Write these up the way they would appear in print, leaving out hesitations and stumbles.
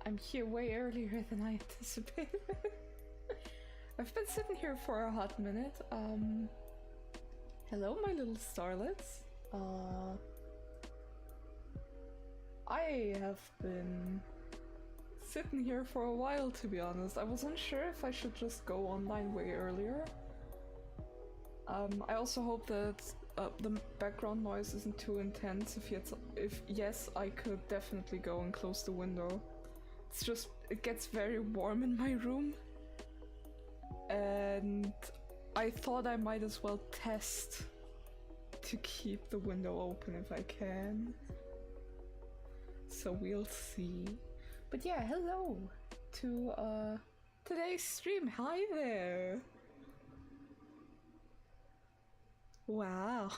I'm here way earlier than I anticipated. I've been sitting here for a hot minute. Hello, my little starlets. I have been sitting here for a while, to be honest. I wasn't sure if I should just go online way earlier. I also hope that the background noise isn't too intense. If yes, I could definitely go and close the window. It's just, it gets very warm in my room. And I thought I might as well test to keep the window open if I can. So we'll see. But yeah, hello to today's stream. Hi there. Wow.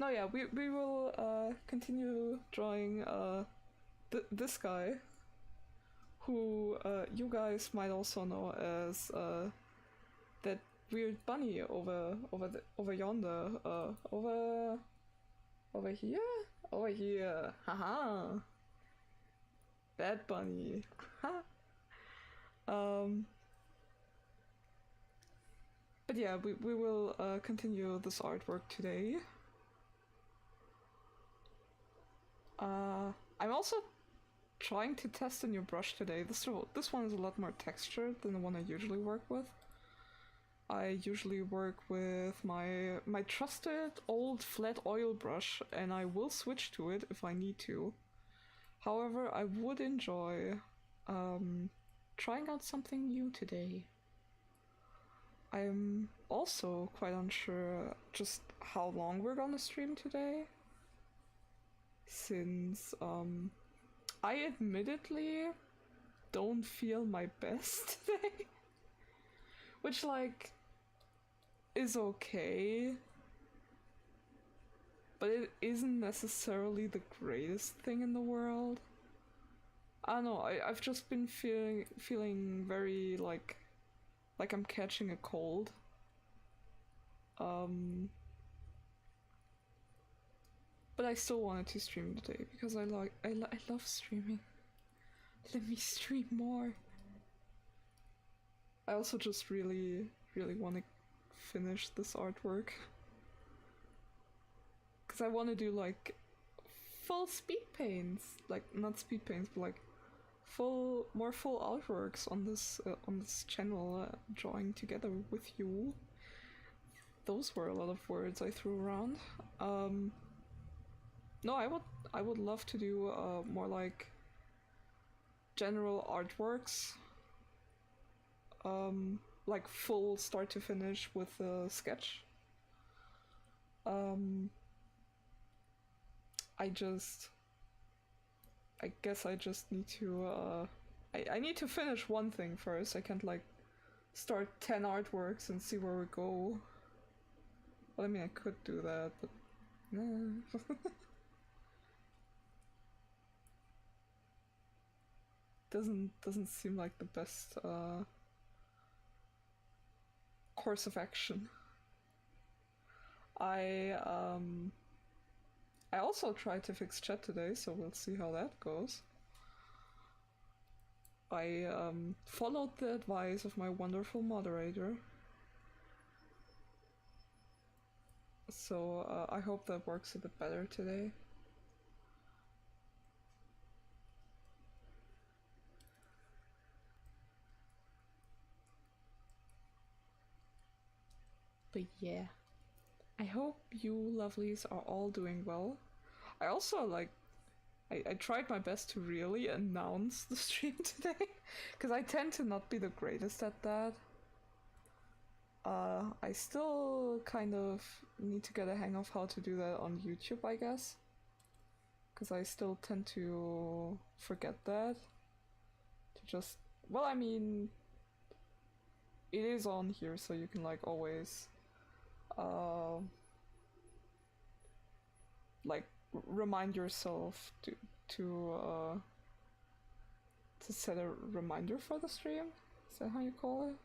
No, yeah, we will continue drawing this guy, who you guys might also know as that weird bunny over yonder, over here, haha, that bunny, But yeah, we will continue this artwork today. I'm also trying to test a new brush today. This one is a lot more textured than the one I usually work with. I usually work with my trusted old flat oil brush, and I will switch to it if I need to. However, I would enjoy trying out something new today. I'm also quite unsure just how long we're gonna stream today, since I admittedly don't feel my best today, which like is okay, but it isn't necessarily the greatest thing in the world. I don't know, I've just been feeling very like I'm catching a cold. But I still wanted to stream today because I love streaming. Let me stream more. I also just really want to finish this artwork, because I want to do like full speed paints, like not speed paints, but like more full artworks on this channel, drawing together with you. Those were a lot of words I threw around. No, I would love to do more like general artworks, like full start to finish with a sketch. I guess I just need to I need to finish one thing first. I can't like start 10 artworks and see where we go. Well, I mean, I could do that, but doesn't seem like the best course of action. I also tried to fix chat today, so we'll see how that goes. I followed the advice of my wonderful moderator, so I hope that works a bit better today. But yeah, I hope you lovelies are all doing well. I also like I tried my best to really announce the stream today, because I tend to not be the greatest at that. I still kind of need to get a hang of how to do that on YouTube, I guess, because I still tend to forget that. To just, well, I mean, it is on here, so you can like always like remind yourself to set a reminder for the stream. Is that how you call it?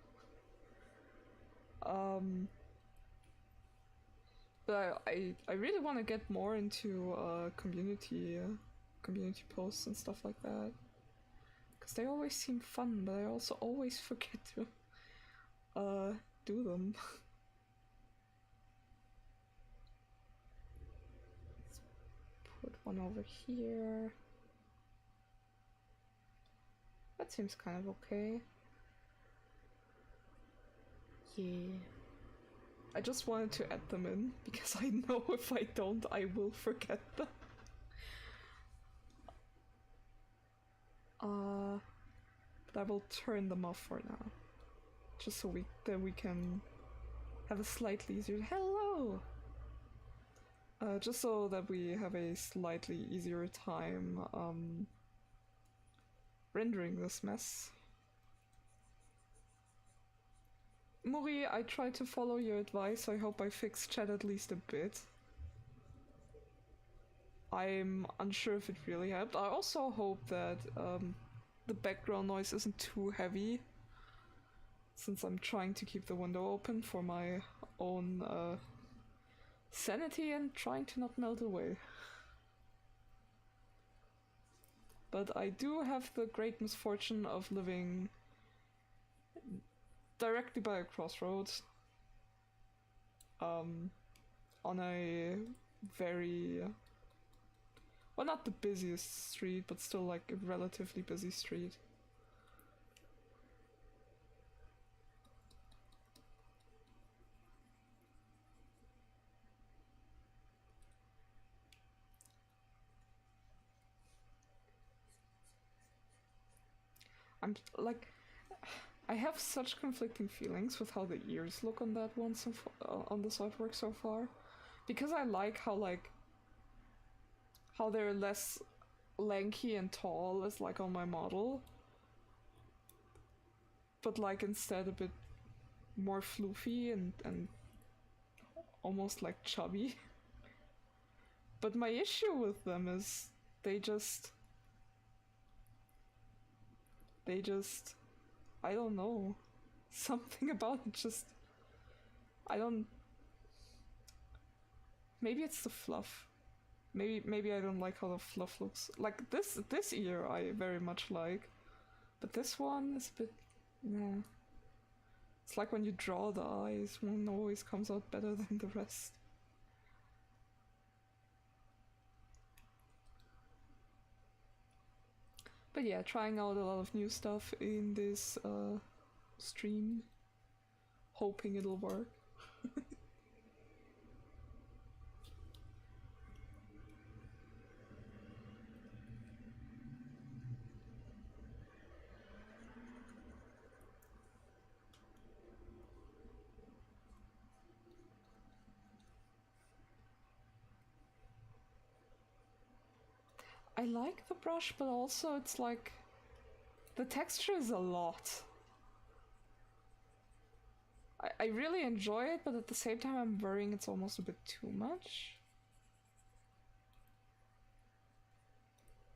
But I really want to get more into community community posts and stuff like that. Because they always seem fun, but I also always forget to do them. Let's put one over here. That seems kind of okay. Yeah. I just wanted to add them in, because I know if I don't, I will forget them. But I will turn them off for now. Just so we can have a slightly easier... Hello! Just so that we have a slightly easier time, rendering this mess. Muri, I tried to follow your advice, so I hope I fixed chat at least a bit. I'm unsure if it really helped. I also hope that the background noise isn't too heavy, since I'm trying to keep the window open for my own sanity and trying to not melt away. But I do have the great misfortune of living directly by a crossroads, on a very, well, not the busiest street, but still like a relatively busy street. I'm like, I have such conflicting feelings with how the ears look on that one so on this artwork so far, because I like how they're less lanky and tall as like on my model, but like instead a bit more floofy and almost like chubby. But my issue with them is they just I don't know. Something about it just... Maybe it's the fluff. Maybe I don't like how the fluff looks. Like this ear I very much like. But this one is a bit... yeah. It's like when you draw the eyes, one always comes out better than the rest. But yeah, trying out a lot of new stuff in this stream, hoping it'll work. I like the brush, but also it's like the texture is a lot. I really enjoy it, but at the same time I'm worrying it's almost a bit too much.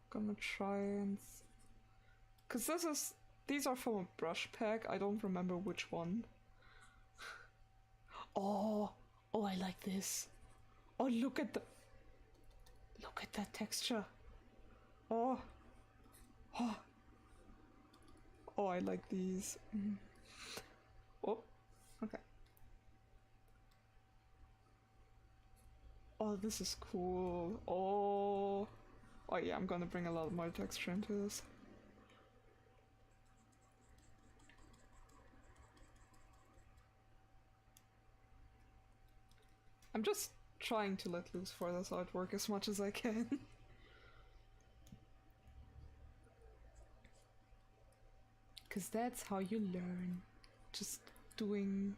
Gonna try and... Cause these are from a brush pack, I don't remember which one. Oh, I like this. Oh, look at that texture. Oh, I like these. Oh, okay. Oh, this is cool. Oh yeah, I'm gonna bring a lot more texture into this. I'm just trying to let loose for this artwork as much as I can. Because that's how you learn. Just doing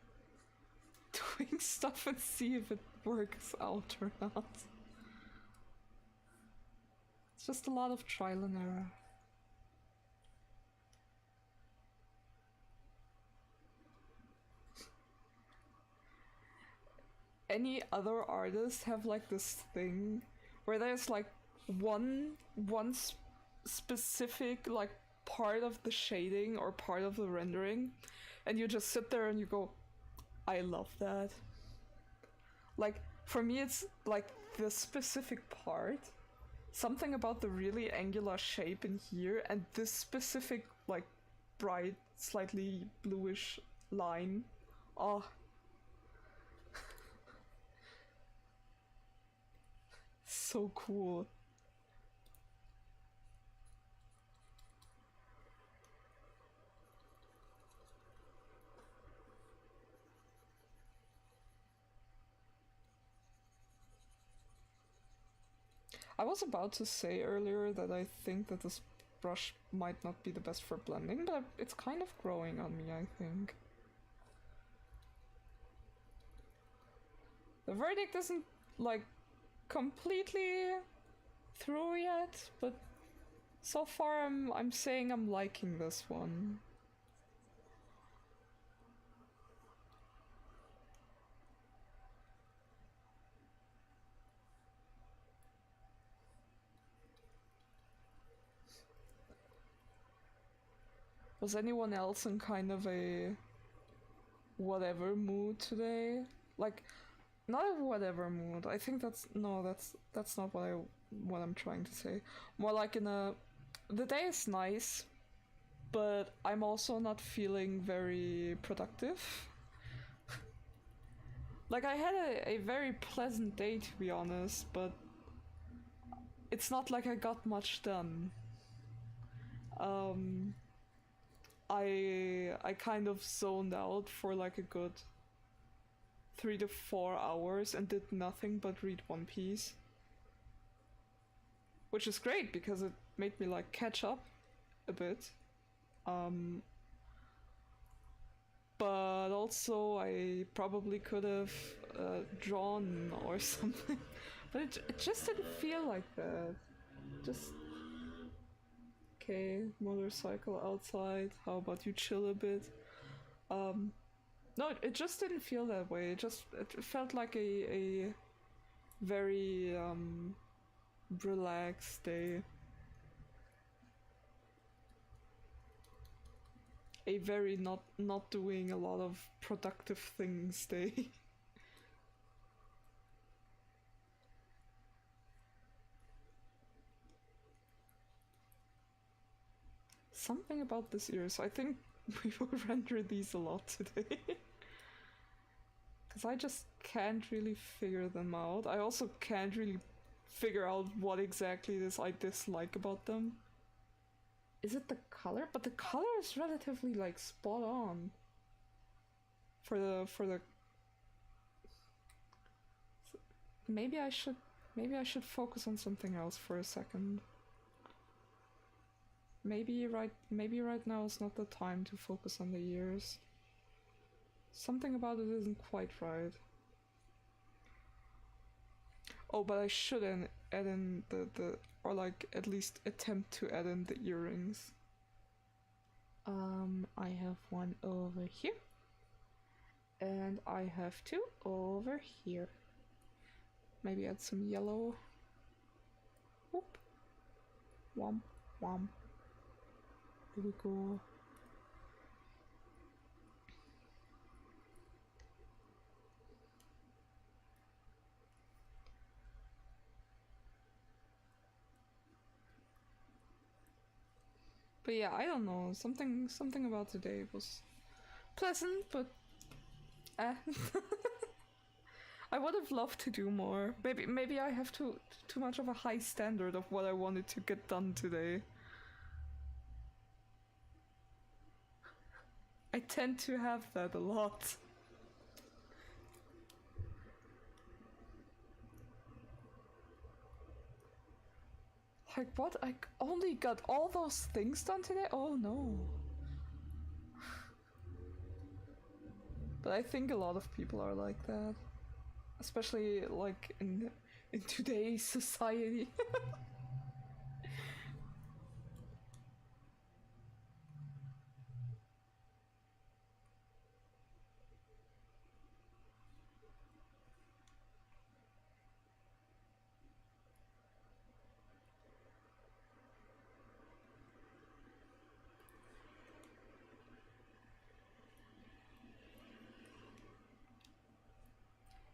stuff and see if it works out or not. It's just a lot of trial and error. Any other artists have like this thing where there's like one specific like part of the shading or part of the rendering, and you just sit there and you go, I love that. Like for me it's like the specific part, something about the really angular shape in here and this specific, like, bright, slightly bluish line. Oh. So cool. I was about to say earlier that I think that this brush might not be the best for blending, but it's kind of growing on me, I think. The verdict isn't, like, completely through yet, but so far I'm saying I'm liking this one. Was anyone else in kind of a whatever mood today? Like, not a whatever mood. I think that's not what I'm trying to say. More like in a, the day is nice, but I'm also not feeling very productive. Like, I had a very pleasant day, to be honest, but it's not like I got much done. I kind of zoned out for like a good 3 to 4 hours and did nothing but read One Piece. Which is great because it made me like catch up a bit. But also I probably could have drawn or something. But it just didn't feel like that. Just... Okay, motorcycle outside. How about you chill a bit? No, it just didn't feel that way. It felt like a very relaxed day. A very not doing a lot of productive things day. Something about this ear, so I think we will render these a lot today. Because I just can't really figure them out. I also can't really figure out what exactly it is I dislike about them. Is it the color? But the color is relatively like spot on. For the maybe I should focus on something else for a second. Maybe right now is not the time to focus on the ears. Something about it isn't quite right. Oh, but I should add in the or like at least attempt to add in the earrings. I have one over here. And I have two over here. Maybe add some yellow. Whoop. Womp womp. Here we go. But yeah, I don't know. Something about today was pleasant, but I would have loved to do more. Maybe I have too much of a high standard of what I wanted to get done today. I tend to have that a lot. Like, what? I only got all those things done today? Oh no. But I think a lot of people are like that. Especially, like, in today's society.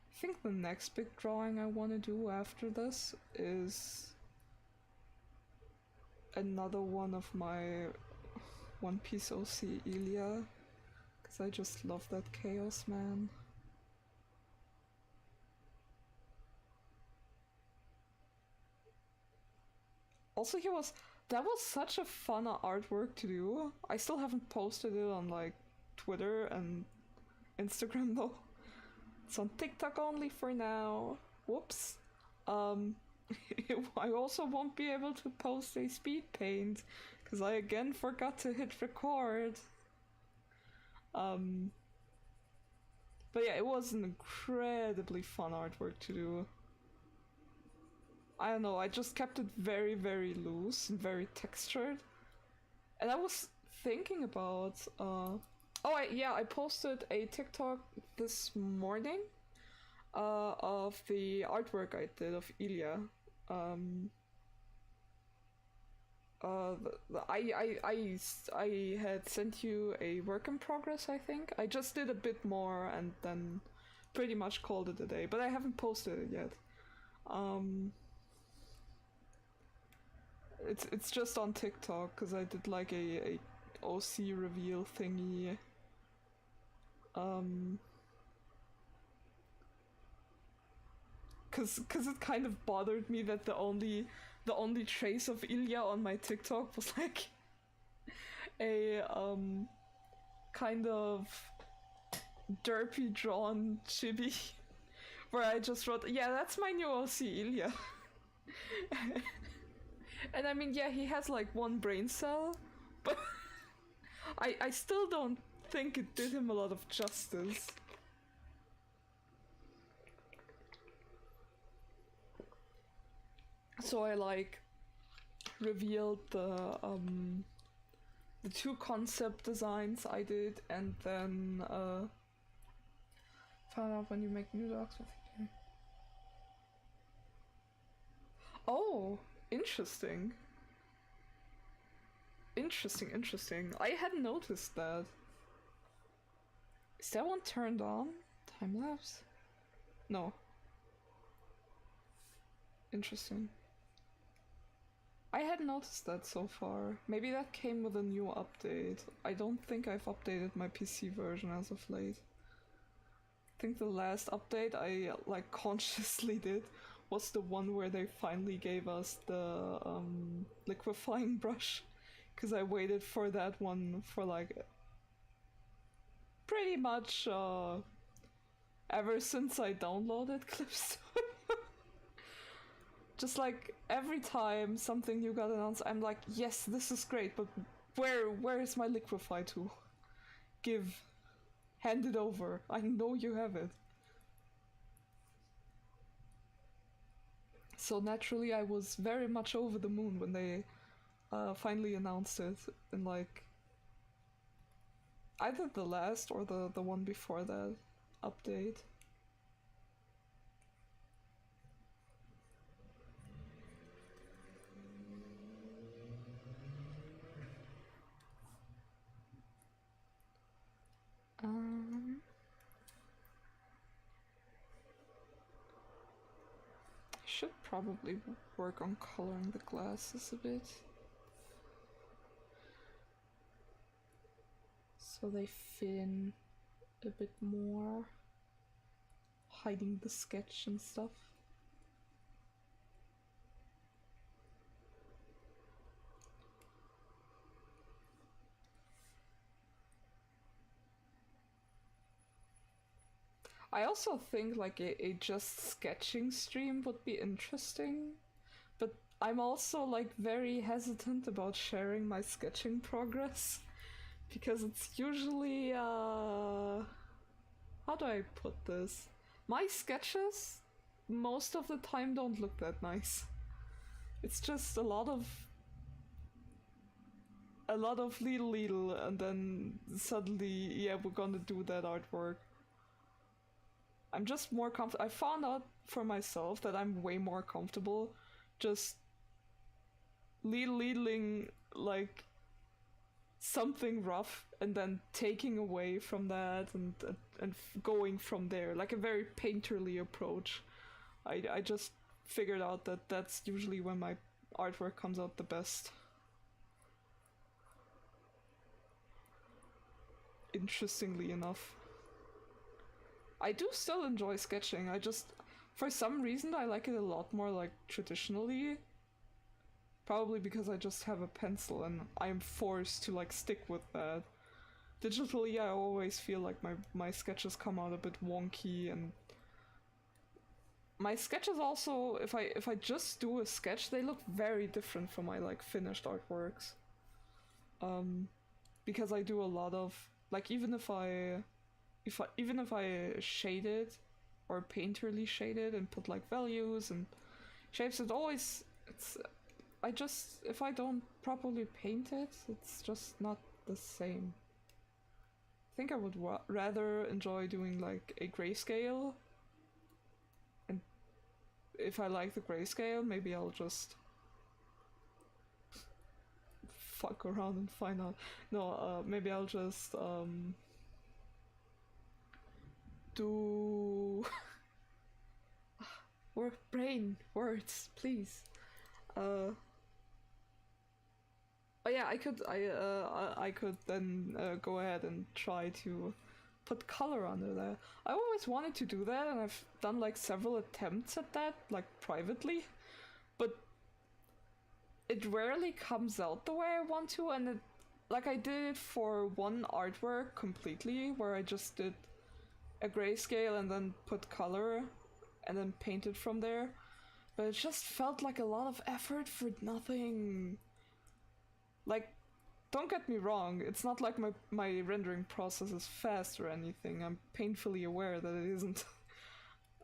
I think the next big drawing I want to do after this is another one of my One Piece OC Ilya, because I just love that chaos, man. Also, that was such a fun artwork to do. I still haven't posted it on like Twitter and Instagram though. It's on TikTok only for now. Whoops. I also won't be able to post a speed paint because I again forgot to hit record. But yeah, it was an incredibly fun artwork to do. I don't know, I just kept it very, very loose and very textured. And I was thinking about, I posted a TikTok this morning of the artwork I did of Ilya. I had sent you a work in progress, I think. I just did a bit more and then pretty much called it a day, but I haven't posted it yet. It's just on TikTok because I did like a OC reveal thingy. Cause it kind of bothered me that the only trace of Ilya on my TikTok was like a kind of derpy drawn chibi where I just wrote, yeah, that's my new OC Ilya. And I mean, yeah, he has like one brain cell, but I still don't think it did him a lot of justice. So I like revealed the two concept designs I did, and then found out when you make new dogs. Oh, interesting. Interesting. I hadn't noticed that. Is that one turned on? Time lapse? No. Interesting. I hadn't noticed that so far. Maybe that came with a new update. I don't think I've updated my PC version as of late. I think the last update I like consciously did was the one where they finally gave us the liquefying brush, because I waited for that one for like pretty much ever since I downloaded Clips. Just like every time something new got announced, I'm like, yes, this is great, but where is my liquefy tool? Hand it over. I know you have it. So naturally I was very much over the moon when they finally announced it in like either the last or the one before that update. I should probably work on coloring the glasses a bit, so they fit in a bit more, hiding the sketch and stuff. I also think like a just sketching stream would be interesting, but I'm also like very hesitant about sharing my sketching progress because it's usually how do I put this? My sketches most of the time don't look that nice. It's just a lot of little and then suddenly, yeah, we're gonna do that artwork. I'm just more comfortable. I found out for myself that I'm way more comfortable just leadling like something rough and then taking away from that and going from there, like a very painterly approach. I just figured out that that's usually when my artwork comes out the best. interestingly enough. I do still enjoy sketching, I just, for some reason, I like it a lot more like traditionally. Probably because I just have a pencil and I'm forced to like stick with that. Digitally, I always feel like my sketches come out a bit wonky, and my sketches also, if I just do a sketch, they look very different from my like finished artworks. Because I do a lot of like, even if I shade it or painterly shade it and put like values and shapes, I just, if I don't properly paint it, it's just not the same. I think I would rather enjoy doing like a grayscale, and if I like the grayscale, maybe I'll just fuck around and find out. No, maybe I'll just do words, please. Oh yeah, I could then go ahead and try to put color under there. I always wanted to do that, and I've done like several attempts at that, like privately, but it rarely comes out the way I want to, and it, like I did it for one artwork completely, where I just did a grayscale and then put color and then painted from there, but it just felt like a lot of effort for nothing. Like, don't get me wrong, it's not like my rendering process is fast or anything. I'm painfully aware that it isn't.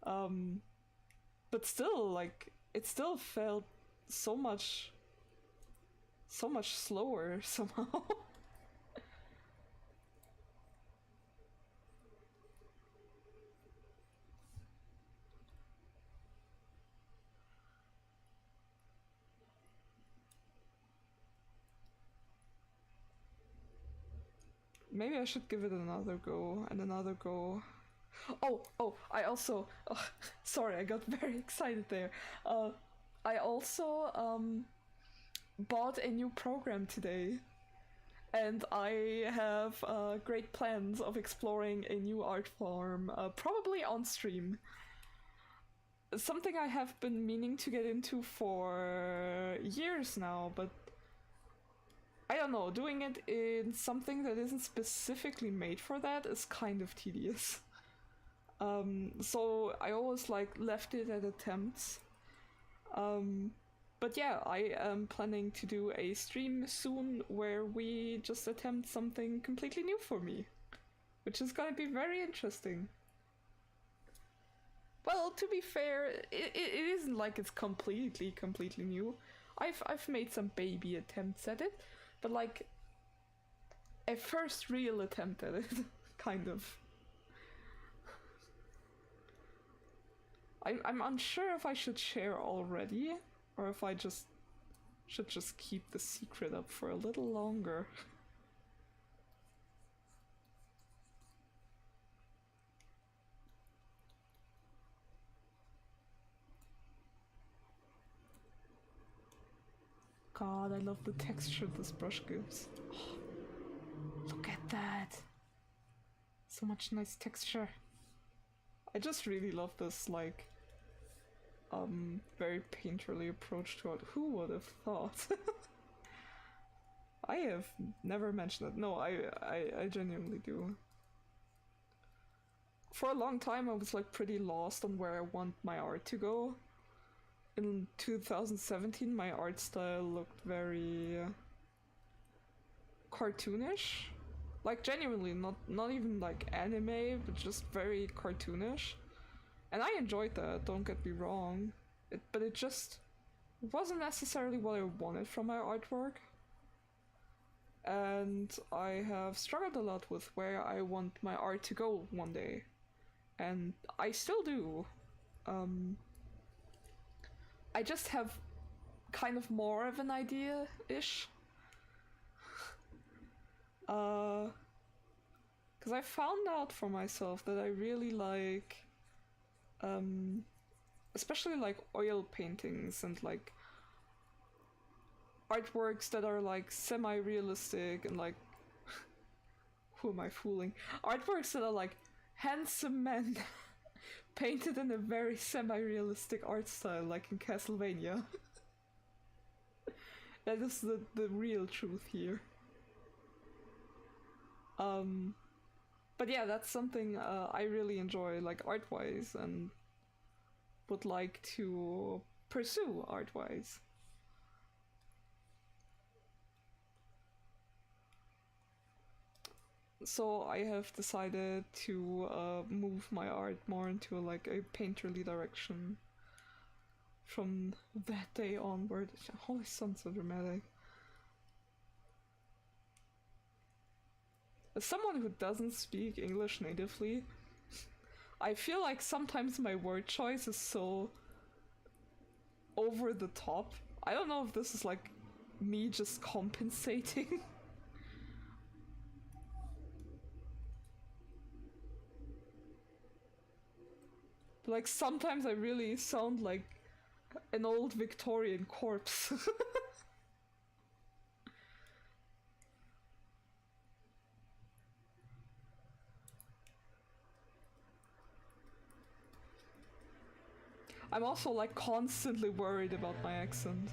But still, like, it still felt so much slower somehow. Maybe I should give it another go and another go. Oh, I also... Oh, sorry, I got very excited there. I also bought a new program today, and I have great plans of exploring a new art form, probably on stream. Something I have been meaning to get into for years now, but I don't know, doing it in something that isn't specifically made for that is kind of tedious. So I always like left it at attempts. But yeah, I am planning to do a stream soon where we just attempt something completely new for me, which is gonna be very interesting. Well, to be fair, it isn't like it's completely new. I've made some baby attempts at it, but like a first real attempt at it, kind of. I'm unsure if I should share already, or if I should just keep the secret up for a little longer. God, I love the texture this brush gives. Oh, look at that! So much nice texture. I just really love this, like, very painterly approach to it. Who would have thought? I have never mentioned it. No, I genuinely do. For a long time I was like pretty lost on where I want my art to go. In 2017 my art style looked very cartoonish. Like genuinely, not even like anime, but just very cartoonish. And I enjoyed that, don't get me wrong. But it just wasn't necessarily what I wanted from my artwork. And I have struggled a lot with where I want my art to go one day. And I still do. I just have kind of more of an idea-ish. Because I found out for myself that I really like, especially like oil paintings and like artworks that are like semi-realistic and like who am I fooling? Artworks that are like handsome men painted in a very semi-realistic art style, like in Castlevania. That is the real truth here. But yeah, that's something I really enjoy, like art-wise, and would like to pursue art-wise. So I have decided to move my art more into like a painterly direction from that day onward. It always sounds so dramatic. As someone who doesn't speak English natively, I feel like sometimes my word choice is so over the top. I don't know if this is like me just compensating. Like sometimes I really sound like an old Victorian corpse. I'm also like constantly worried about my accent.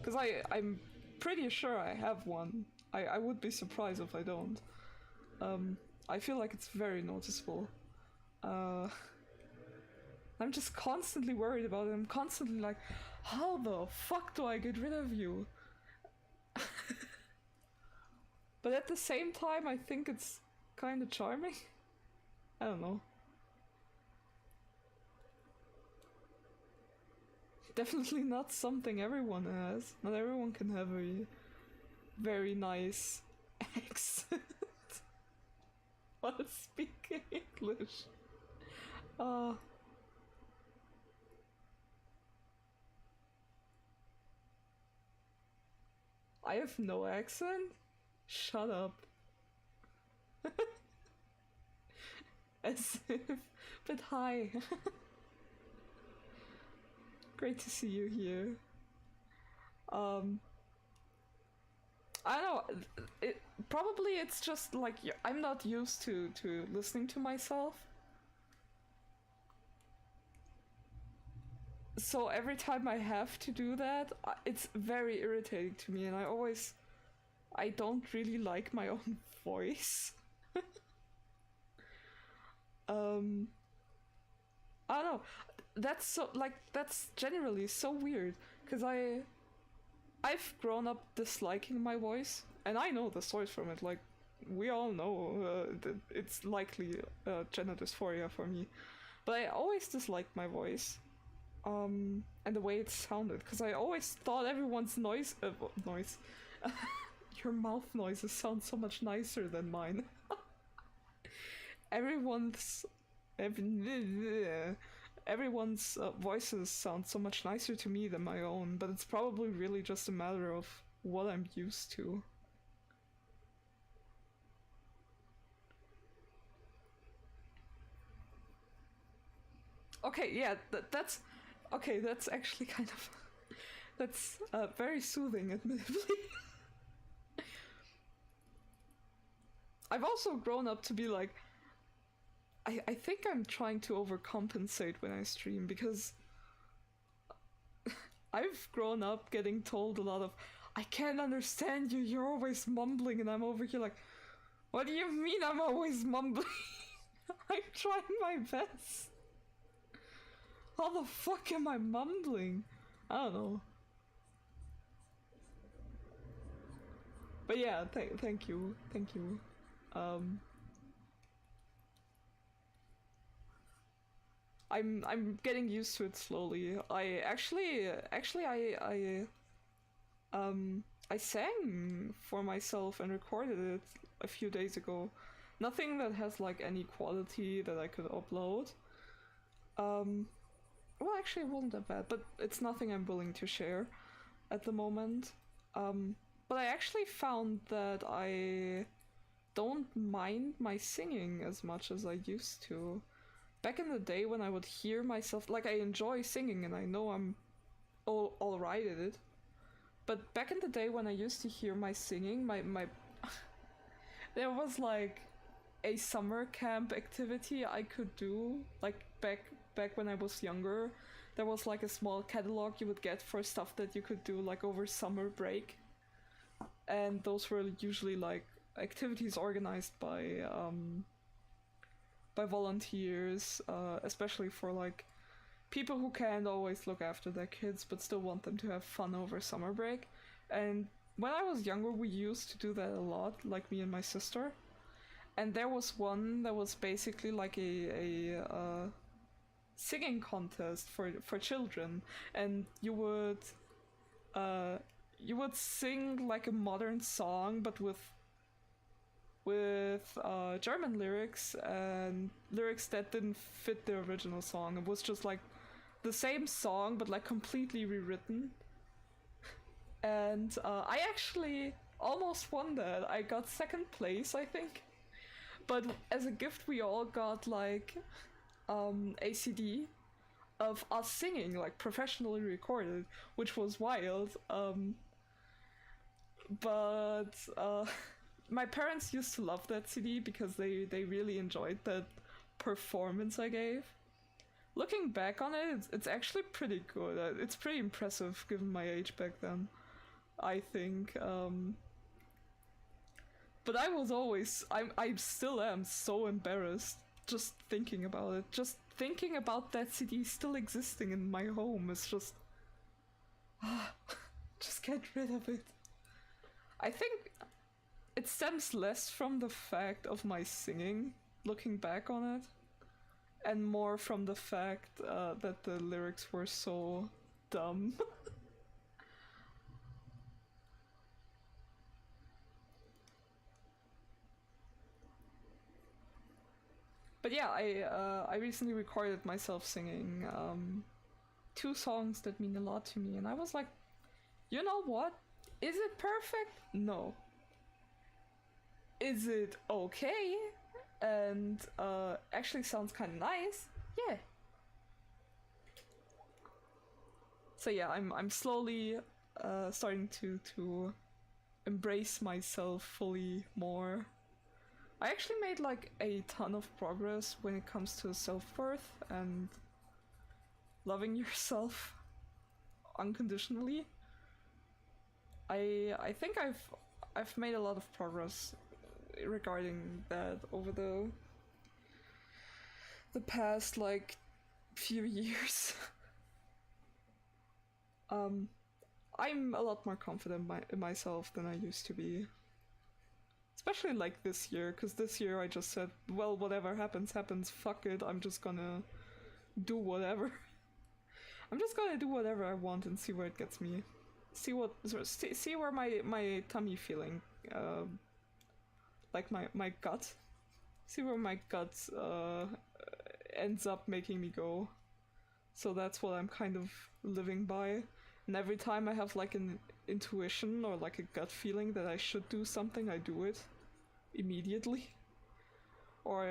Because I'm pretty sure I have one. I would be surprised if I don't. I feel like it's very noticeable. I'm just constantly worried about it. I'm constantly like, how the fuck do I get rid of you? But at the same time, I think it's kind of charming. I don't know. Definitely not something everyone has. Not everyone can have a very nice accent. While speaking English. I have no accent? Shut up. As if. But hi. Great to see you here. I don't know. Probably it's just like I'm not used to listening to myself. So every time I have to do that, it's very irritating to me, and I don't really like my own voice. I don't know. That's generally so weird, because I've grown up disliking my voice, and I know the source from it. Like, we all know that it's likely gender dysphoria for me, but I always disliked my voice. And the way it sounded, because I always thought everyone's noise, your mouth noises sound so much nicer than mine. everyone's voices sound so much nicer to me than my own, but it's probably really just a matter of what I'm used to. Okay, yeah, that's okay, that's actually kind of that's very soothing, admittedly. I've also grown up to be like, I think I'm trying to overcompensate when I stream, because I've grown up getting told a lot of, I can't understand you, you're always mumbling, and I'm over here like, what do you mean I'm always mumbling? I'm trying my best. How the fuck am I mumbling? I don't know. But yeah, thank you. I'm getting used to it slowly. I sang for myself and recorded it a few days ago. Nothing that has like any quality that I could upload. Well, actually, it wasn't that bad, but it's nothing I'm willing to share at the moment. But I actually found that I don't mind my singing as much as I used to. Back in the day when I would hear myself, like, I enjoy singing and I know I'm all right at it. But back in the day when I used to hear my singing, my there was like a summer camp activity I could do, like back when I was younger. There was like a small catalog you would get for stuff that you could do like over summer break, and those were usually like activities organized by volunteers, especially for like people who can't always look after their kids but still want them to have fun over summer break. And when I was younger, we used to do that a lot, like me and my sister. And there was one that was basically like a singing contest for children, and you would sing like a modern song, but with German lyrics and lyrics that didn't fit the original song. It was just like the same song, but like completely rewritten. And I actually almost won that. I got second place, I think. But as a gift, we all got like a CD of us singing, like professionally recorded, which was wild. But my parents used to love that CD because they really enjoyed that performance I gave. Looking back on it, it's actually pretty good. It's pretty impressive given my age back then, I think. But I was always, I still am so embarrassed just thinking about it. Just thinking about that CD still existing in my home is just, just get rid of it. I think it stems less from the fact of my singing, looking back on it, and more from the fact that the lyrics were so dumb. But yeah, I recently recorded myself singing 2 songs that mean a lot to me, and I was like, you know what? Is it perfect? No. Is it okay? And actually sounds kind of nice? Yeah. So yeah, I'm slowly starting to embrace myself fully more. I actually made like a ton of progress when it comes to self-worth and loving yourself unconditionally. I think I've made a lot of progress regarding that over the past like few years. I'm a lot more confident in myself than I used to be. Especially like this year, because this year I just said, well, whatever happens, happens, fuck it, I'm just gonna do whatever. I'm just gonna do whatever I want and see where it gets me. See where my tummy feeling, like my gut. See where my gut ends up making me go. So that's what I'm kind of living by. And every time I have like an intuition or like a gut feeling that I should do something, I do it immediately, or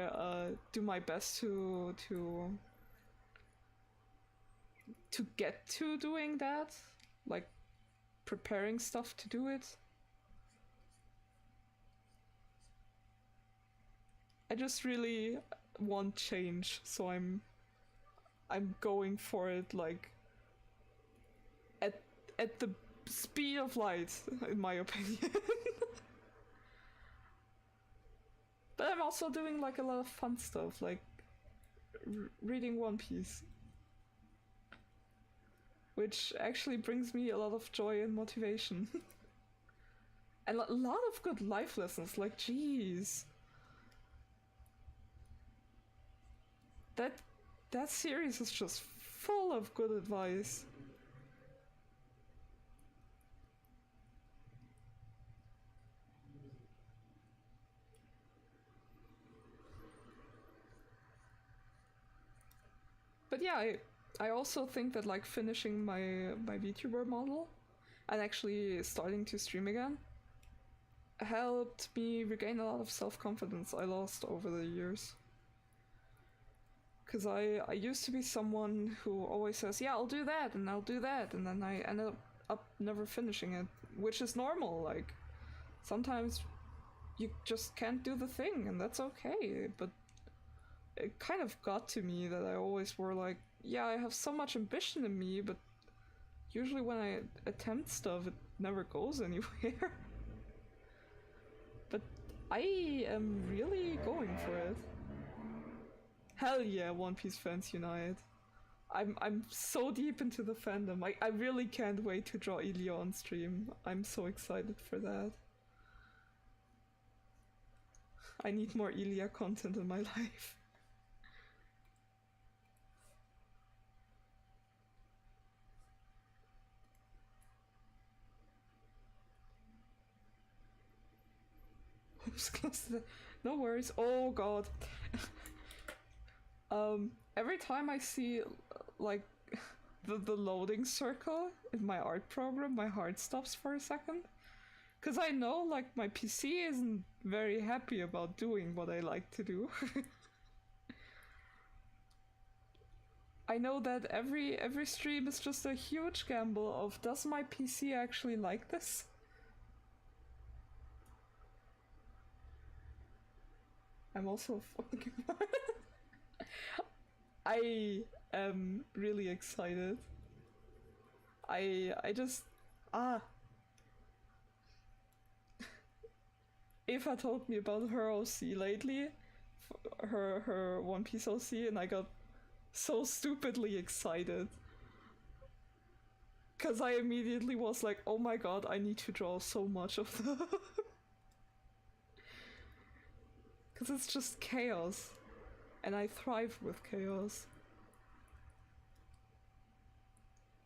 do my best to get to doing that, like preparing stuff to do it. I just really want change, so I'm going for it like at the speed of light, in my opinion. But I'm also doing like a lot of fun stuff, like reading One Piece, which actually brings me a lot of joy and motivation. And a lot of good life lessons, like geez. That series is just full of good advice. But yeah, I also think that like finishing my VTuber model and actually starting to stream again helped me regain a lot of self-confidence I lost over the years. Because I used to be someone who always says, yeah, I'll do that, and I'll do that, and then I end up never finishing it, which is normal. Like, sometimes you just can't do the thing, and that's okay. But it kind of got to me that I always were like, yeah, I have so much ambition in me, but usually when I attempt stuff, it never goes anywhere. But I am really going for it. Hell yeah, One Piece fans unite. I'm so deep into the fandom. I really can't wait to draw Ilya on stream. I'm so excited for that. I need more Ilya content in my life. Oops, close to the... No worries. Oh god. Every time I see, like, the loading circle in my art program, my heart stops for a second. Because I know, like, my PC isn't very happy about doing what I like to do. I know that every stream is just a huge gamble of, does my PC actually like this? I'm also fucking... I am really excited. I just... Eva told me about her OC lately, her One Piece OC, and I got so stupidly excited. Cause I immediately was like, oh my god, I need to draw so much of them. Cause it's just chaos. And I thrive with chaos.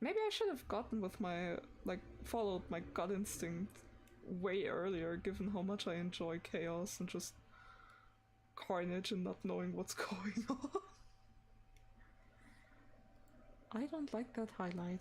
Maybe I should have gotten with my, like, followed my gut instinct way earlier, given how much I enjoy chaos and just carnage and not knowing what's going on. I don't like that highlight.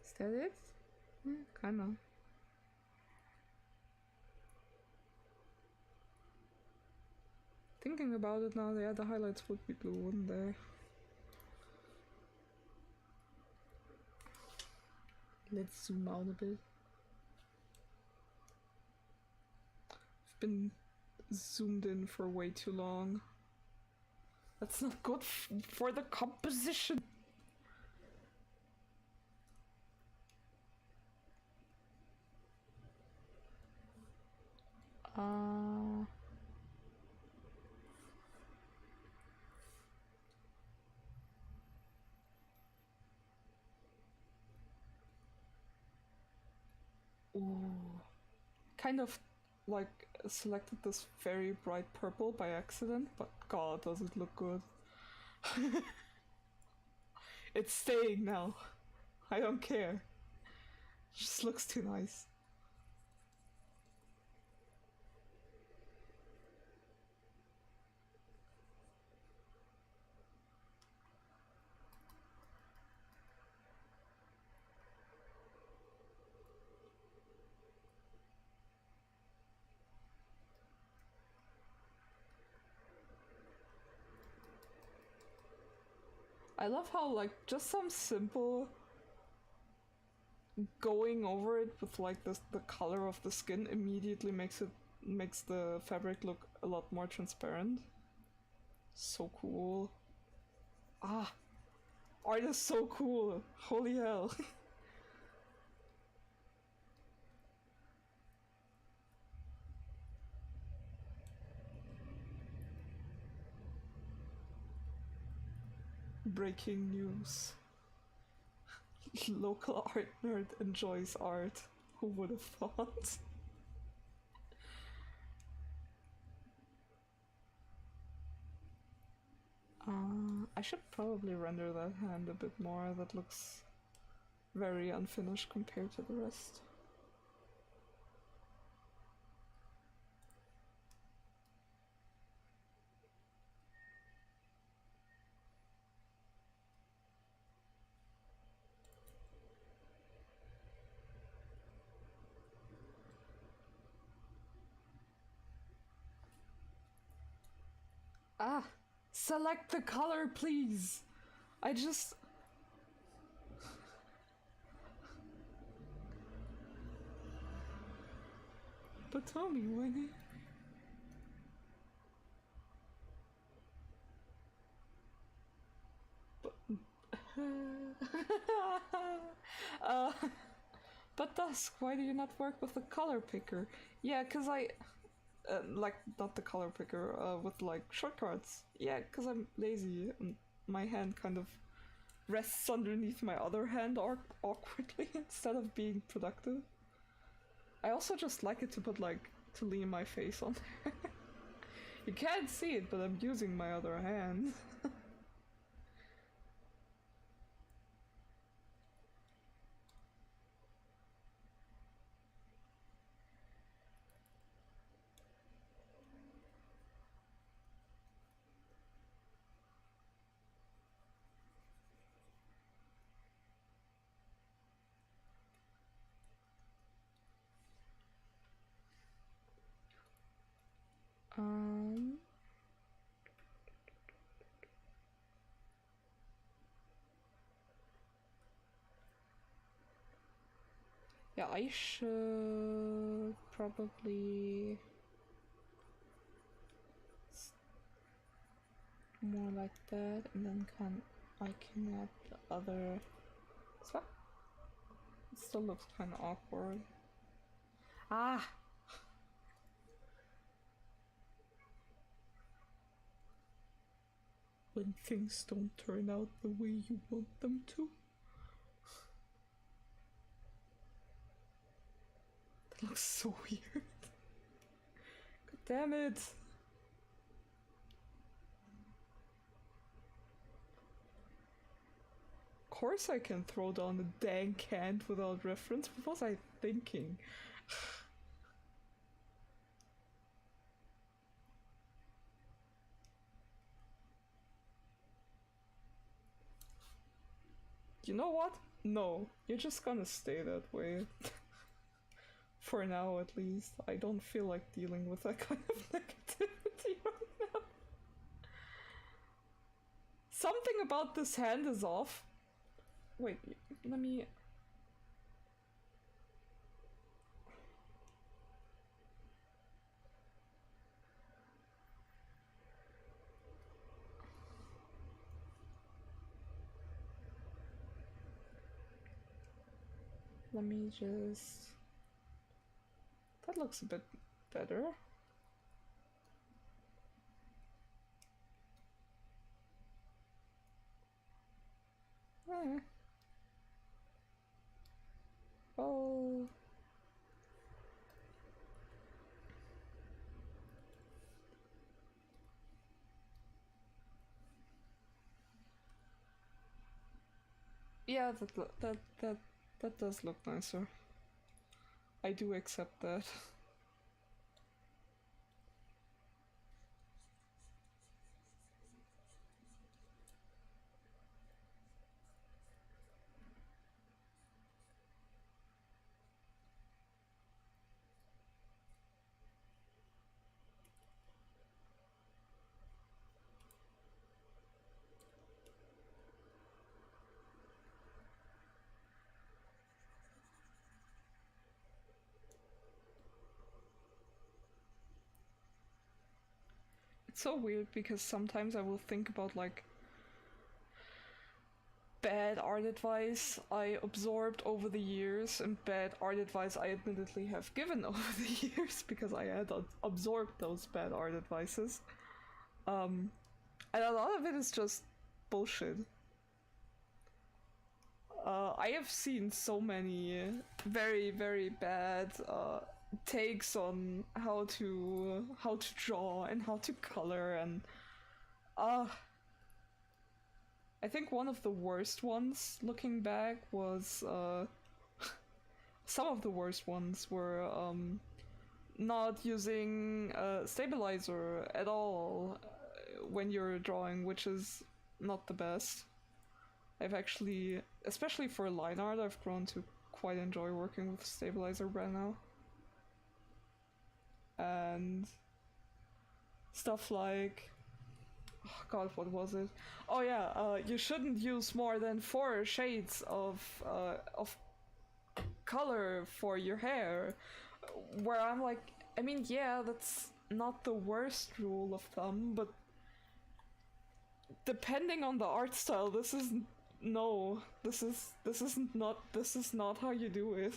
Is that it? Kinda. Thinking about it now, yeah, the highlights would be blue, wouldn't they? Let's zoom out a bit. I've been zoomed in for way too long. That's not good for the composition. Ooh. Kind of like selected this very bright purple by accident, but god, does it look good. It's staying now. I don't care. It just looks too nice. I love how, like, just some simple going over it with, like, the color of the skin immediately makes the fabric look a lot more transparent. So cool. Art is so cool. Holy hell. Breaking news. Local art nerd enjoys art. Who would have thought? I should probably render that hand a bit more. That looks very unfinished compared to the rest. Ah! Select the color, please! I just... But tell me, Winnie. uh, but Dusk, why do you not work with the color picker? Yeah, cause like, not the color picker, with like shortcuts. Yeah, cause I'm lazy and my hand kind of rests underneath my other hand awkwardly instead of being productive. I also just like it to put like, to lean my face on there. You can't see it, but I'm using my other hand. Um... Yeah, I should probably more like that, and then I can add the other. So it still looks kind of awkward. Ah. When things don't turn out the way you want them to. That looks so weird. God damn it. Of course I can throw down a dang can without reference. What was I thinking? You know what? No, you're just gonna stay that way. For now, at least. I don't feel like dealing with that kind of negativity right now. Something about this hand is off. Wait, let me... Let me just... That looks a bit better. Eh. Oh... Yeah, that does look nicer. I do accept that. It's so weird because sometimes I will think about like bad art advice I absorbed over the years and bad art advice I admittedly have given over the years because I had absorbed those bad art advices. And a lot of it is just bullshit. I have seen so many very, very bad takes on how to draw and how to color, and I think one of the worst ones looking back was some of the worst ones were not using stabilizer at all when you're drawing, which is not the best. I've actually, especially for line art, I've grown to quite enjoy working with stabilizer right now. And stuff like oh god, what was it? Oh yeah, you shouldn't use more than 4 shades of color for your hair. Where I'm like, I mean, yeah, that's not the worst rule of thumb, but depending on the art style, this is no, this is not how you do it.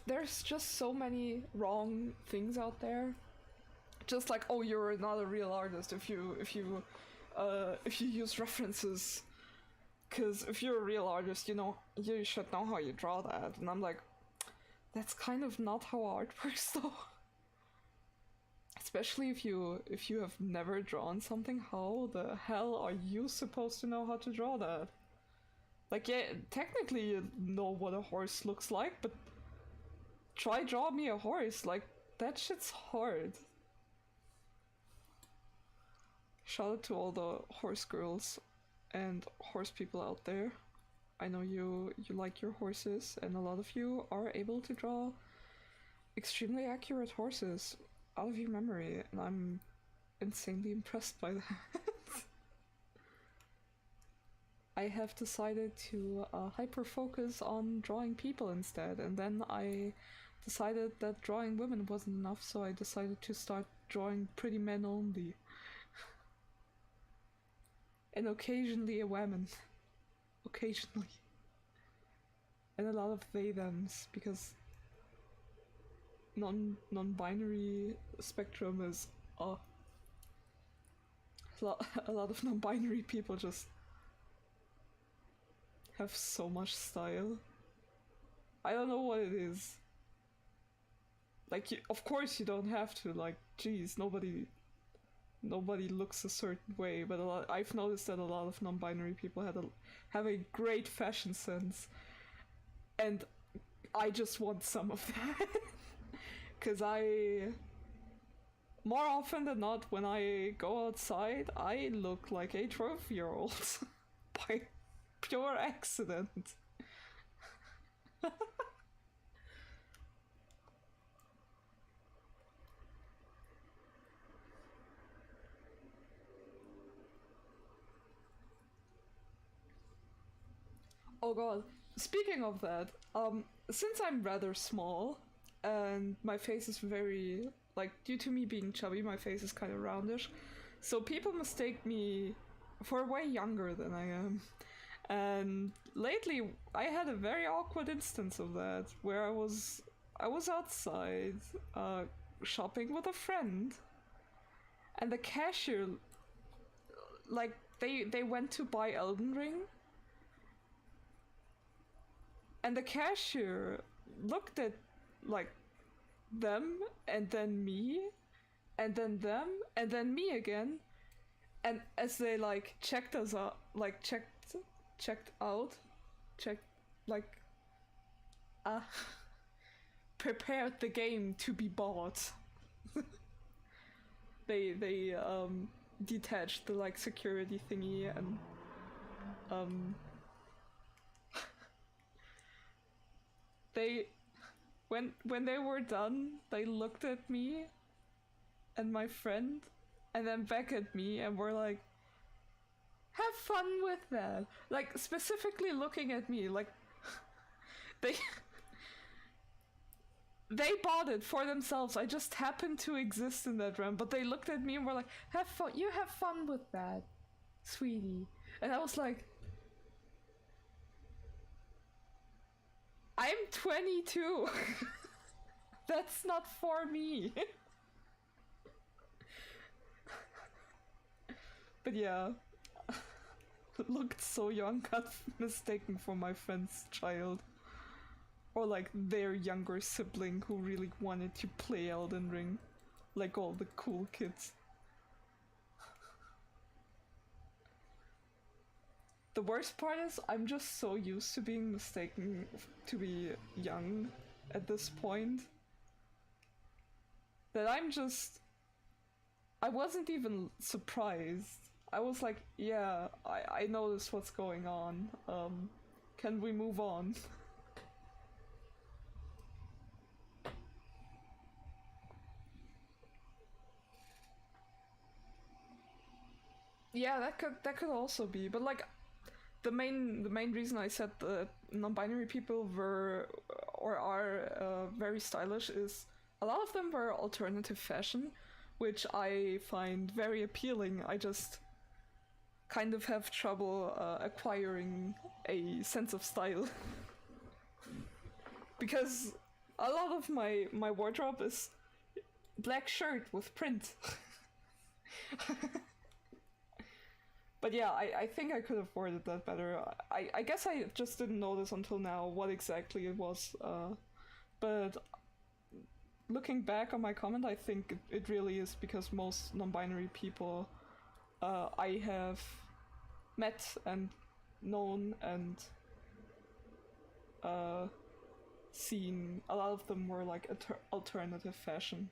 There's just so many wrong things out there. Just like, oh, you're not a real artist if you use references, because if you're a real artist, you know, you should know how you draw that. And I'm like, that's kind of not how art works though. Especially if you have never drawn something, how the hell are you supposed to know how to draw that? Like, yeah, technically you know what a horse looks like, but try draw me a horse, like, that shit's hard. Shout out to all the horse girls and horse people out there. I know you like your horses, and a lot of you are able to draw extremely accurate horses out of your memory, and I'm insanely impressed by that. I have decided to hyper focus on drawing people instead, and then I decided that drawing women wasn't enough, so I decided to start drawing pretty men only. And occasionally a woman. Occasionally. And a lot of they thems, because non-binary spectrum is a lot of non-binary people just have so much style. I don't know what it is. Like, of course you don't have to, like, geez, nobody looks a certain way, but I've noticed that a lot of non-binary people have a great fashion sense, and I just want some of that. Because more often than not, when I go outside, I look like a 12-year-old by pure accident. Oh god, speaking of that, since I'm rather small and my face is very, like, due to me being chubby, my face is kind of roundish, so people mistake me for way younger than I am. And lately I had a very awkward instance of that where I was outside shopping with a friend, and the cashier, like, they went to buy Elden Ring, and the cashier looked at, like, them, and then me, and then them, and then me again, and as they, like, checked us out, like, like, prepared the game to be bought. They detached the, like, security thingy, and they, when they were done, they looked at me and my friend, and then back at me, and were like, have fun with that. Like, specifically looking at me, like, they they bought it for themselves. I just happened to exist in that realm, but they looked at me and were like, have fun, you have fun with that, sweetie. And I was like, I'm 22. That's not for me. But yeah, looked so young, got mistaken for my friend's child. Or like their younger sibling who really wanted to play Elden Ring. Like all the cool kids. The worst part is, I'm just so used to being mistaken to be young at this point that I wasn't even surprised. I was like, yeah, I noticed what's going on. Can we move on? Yeah, that could also be, but like the main reason I said that non-binary people were or are very stylish is a lot of them were alternative fashion, which I find very appealing. I just kind of have trouble acquiring a sense of style because a lot of my wardrobe is black shirt with print. But yeah, I think I could have worded that better. I guess I just didn't notice until now what exactly it was. But looking back on my comment, I think it really is because most non-binary people I have met and known and seen, a lot of them were like alternative fashion.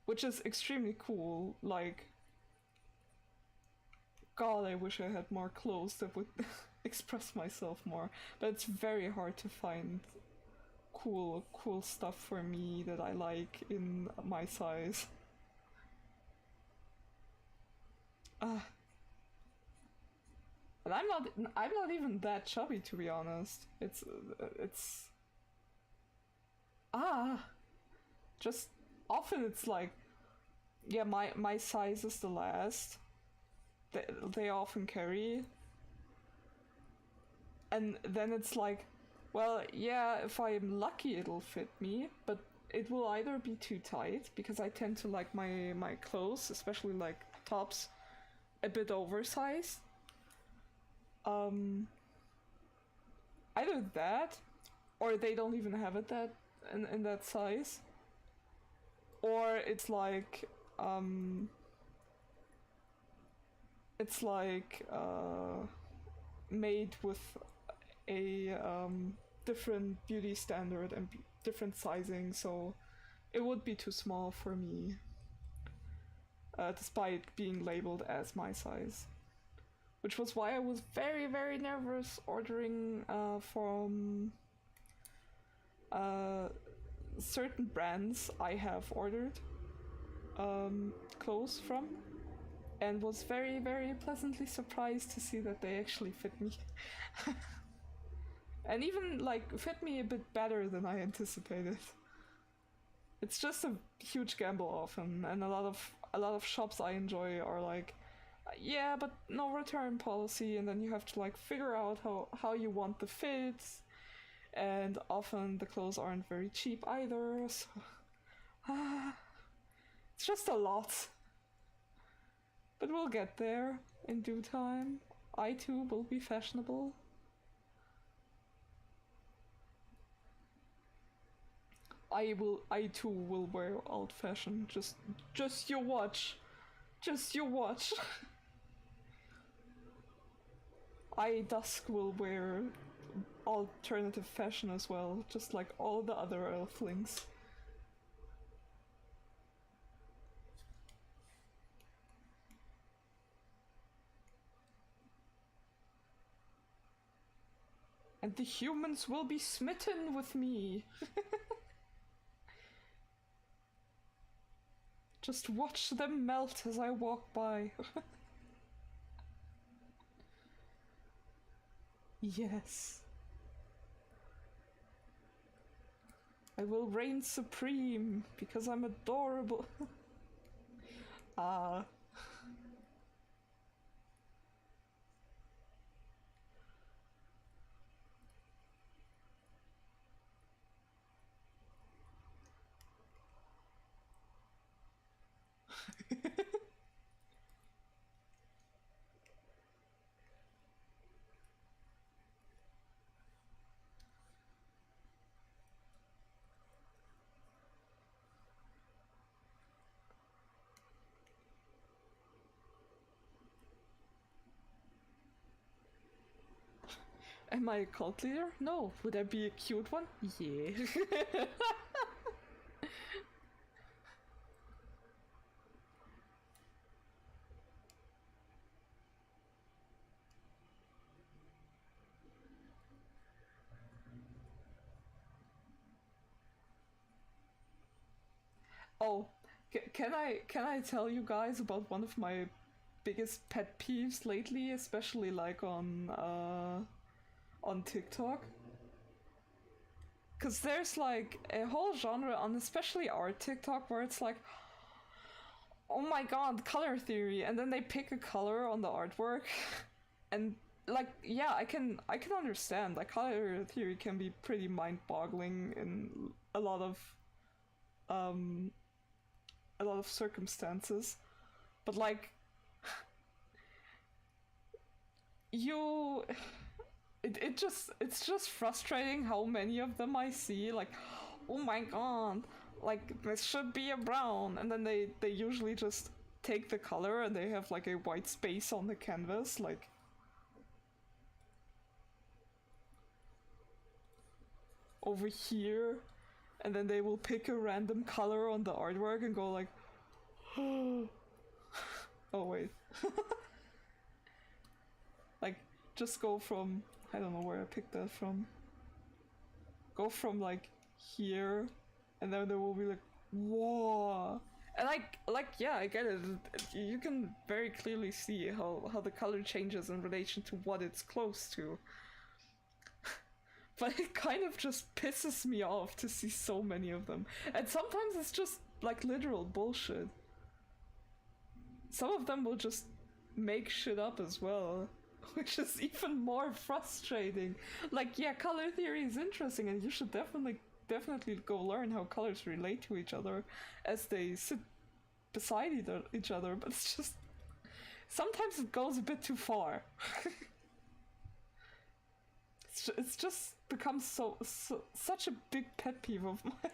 Which is extremely cool. Like, God, I wish I had more clothes that would express myself more. But it's very hard to find cool stuff for me that I like in my size. And I'm not even that chubby, to be honest. It's just often it's like, yeah, my size is the last. They often carry, and then it's like, well, yeah, if I'm lucky it'll fit me, but it will either be too tight because I tend to like my clothes, especially like tops, a bit oversized. Either that, or they don't even have it that in that size, or it's like made with a different beauty standard and different sizing, so it would be too small for me, despite being labeled as my size. Which was why I was very, very nervous ordering from certain brands I have ordered clothes from, and was very, very pleasantly surprised to see that they actually fit me. And even like fit me a bit better than I anticipated. It's just a huge gamble often, and a lot of shops I enjoy are like, yeah, but no return policy, and then you have to like figure out how you want the fits, and often the clothes aren't very cheap either, so it's just a lot. But we'll get there in due time. I too will be fashionable. I too will wear old fashioned. Just you watch. Just you watch. I Dusk will wear alternative fashion as well, just like all the other elflings. And the humans will be smitten with me. Just watch them melt as I walk by. Yes. I will reign supreme because I'm adorable. Ah. Am I a cult leader? No. Would I be a cute one? Yeah. Oh, Can I tell you guys about one of my biggest pet peeves lately, especially like on TikTok? Because there's like a whole genre on especially art TikTok where it's like, oh my god, color theory, and then they pick a color on the artwork, and like yeah, I can understand like color theory can be pretty mind-boggling in um a lot of circumstances, but like you it's just frustrating how many of them I see like, oh my god, like this should be a brown, and then they usually just take the color and they have like a white space on the canvas like over here, and then they will pick a random color on the artwork and go like, oh wait. Like just go from, I don't know where I picked that from, go from like here, and then there will be like, whoa. And like yeah, I get it. You can very clearly see how the color changes in relation to what it's close to. But it kind of just pisses me off to see so many of them. And sometimes it's just like literal bullshit. Some of them will just make shit up as well, which is even more frustrating. Like, yeah, color theory is interesting, and you should definitely go learn how colors relate to each other as they sit beside each other, but it's just sometimes it goes a bit too far. It's just becomes such a big pet peeve of mine.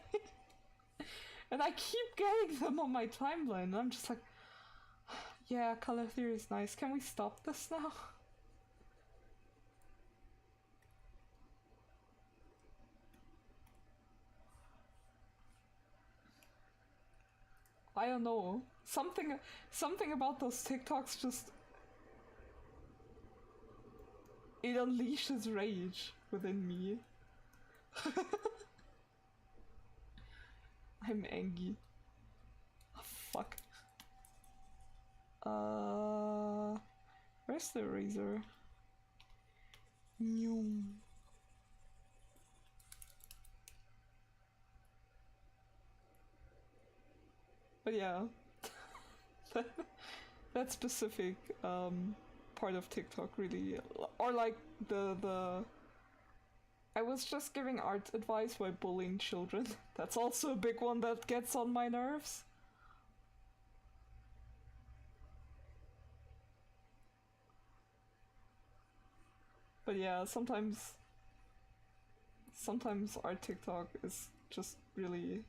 And I keep getting them on my timeline, and I'm just like, yeah, color theory is nice. Can we stop this now? I don't know. Something about those TikToks just, it unleashes rage within me. I'm angry. Oh, fuck. Where's the eraser? Nyum. But yeah, that specific part of TikTok really, or like the I was just giving art advice while bullying children. That's also a big one that gets on my nerves. But yeah, sometimes art TikTok is just really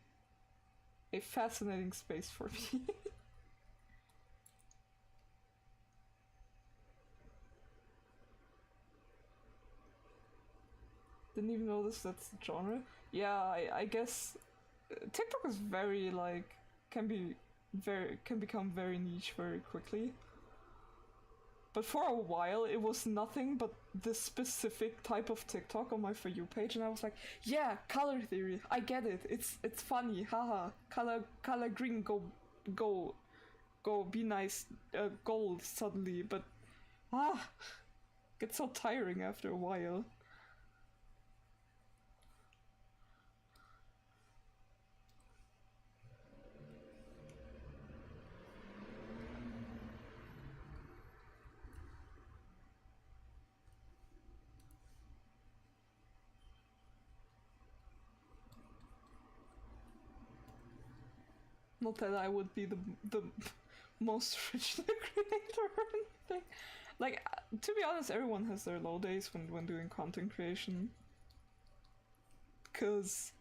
a fascinating space for me. Didn't even notice that's the genre. Yeah, I guess TikTok is very like can become very niche very quickly. But for a while, it was nothing but this specific type of TikTok on my For You page, and I was like, yeah, color theory, I get it. It's funny, haha. Color green, go, be nice, gold suddenly. But gets so tiring after a while. Not that I would be the most original creator or anything. Like, to be honest, everyone has their low days when doing content creation. Because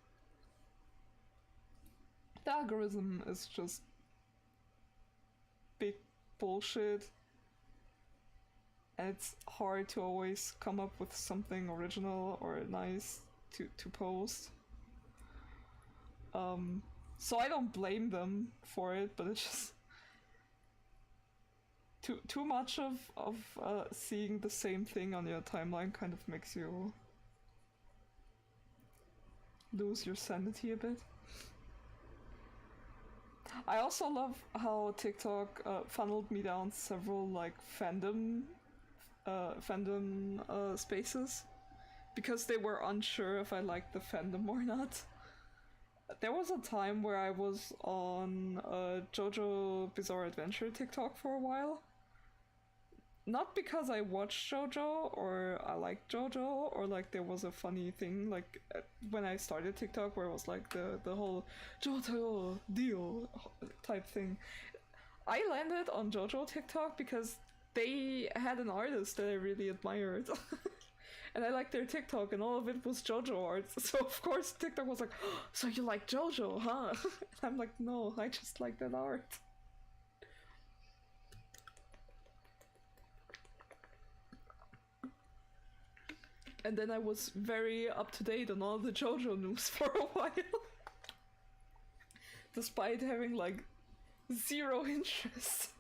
the algorithm is just big bullshit. And it's hard to always come up with something original or nice to post. So I don't blame them for it, but it's just too much of seeing the same thing on your timeline kind of makes you lose your sanity a bit. I also love how TikTok funneled me down several like fandom spaces because they were unsure if I liked the fandom or not. There was a time where I was on JoJo Bizarre Adventure TikTok for a while. Not because I watched JoJo or I liked JoJo or like there was a funny thing like when I started TikTok where it was like the whole JoJo deal type thing. I landed on JoJo TikTok because they had an artist that I really admired. And I liked their TikTok, and all of it was JoJo art. So of course TikTok was like, oh, "So you like JoJo, huh?" And I'm like, "No, I just like that art." And then I was very up to date on all the JoJo news for a while, despite having like zero interest.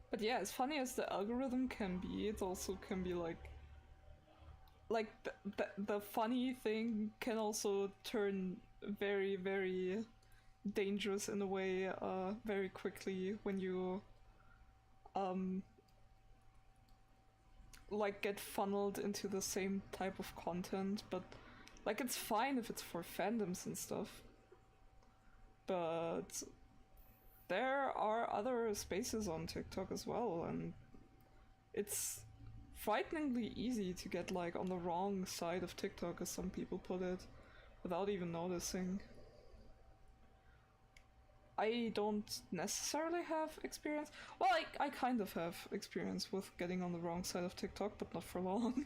But yeah, as funny as the algorithm can be, it also can be like the funny thing can also turn very very dangerous in a way very quickly when you um like get funneled into the same type of content. But like it's fine if it's for fandoms and stuff, but there are other spaces on TikTok as well, and it's frighteningly easy to get like on the wrong side of TikTok, as some people put it, without even noticing. I don't necessarily have experience. Well, I kind of have experience with getting on the wrong side of TikTok, but not for long.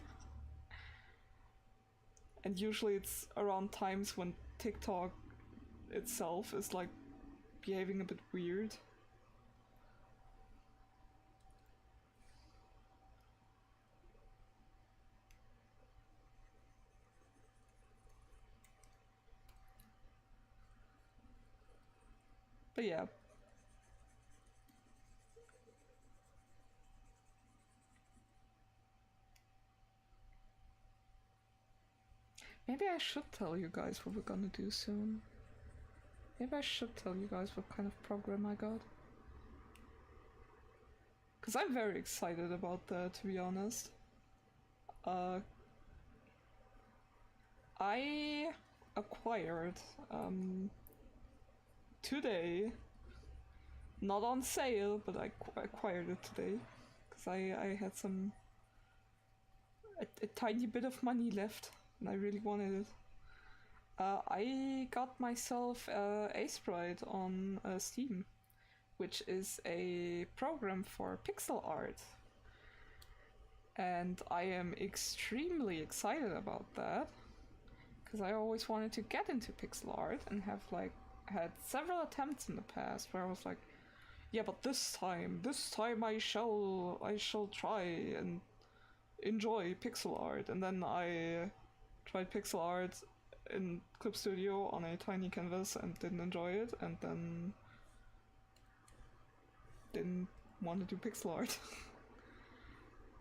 And usually it's around times when TikTok itself is like behaving a bit weird. But yeah. Maybe I should tell you guys what we're gonna do soon. Maybe I should tell you guys what kind of program I got. Because I'm very excited about that, to be honest. I acquired today, not on sale, but I acquired it today because I had a tiny bit of money left and I really wanted it. I got myself a Sprite on Steam, which is a program for pixel art. And I am extremely excited about that because I always wanted to get into pixel art and have like had several attempts in the past where I was like, yeah, but this time I shall try and enjoy pixel art. And then I tried pixel art in Clip Studio on a tiny canvas and didn't enjoy it, and then didn't want to do pixel art.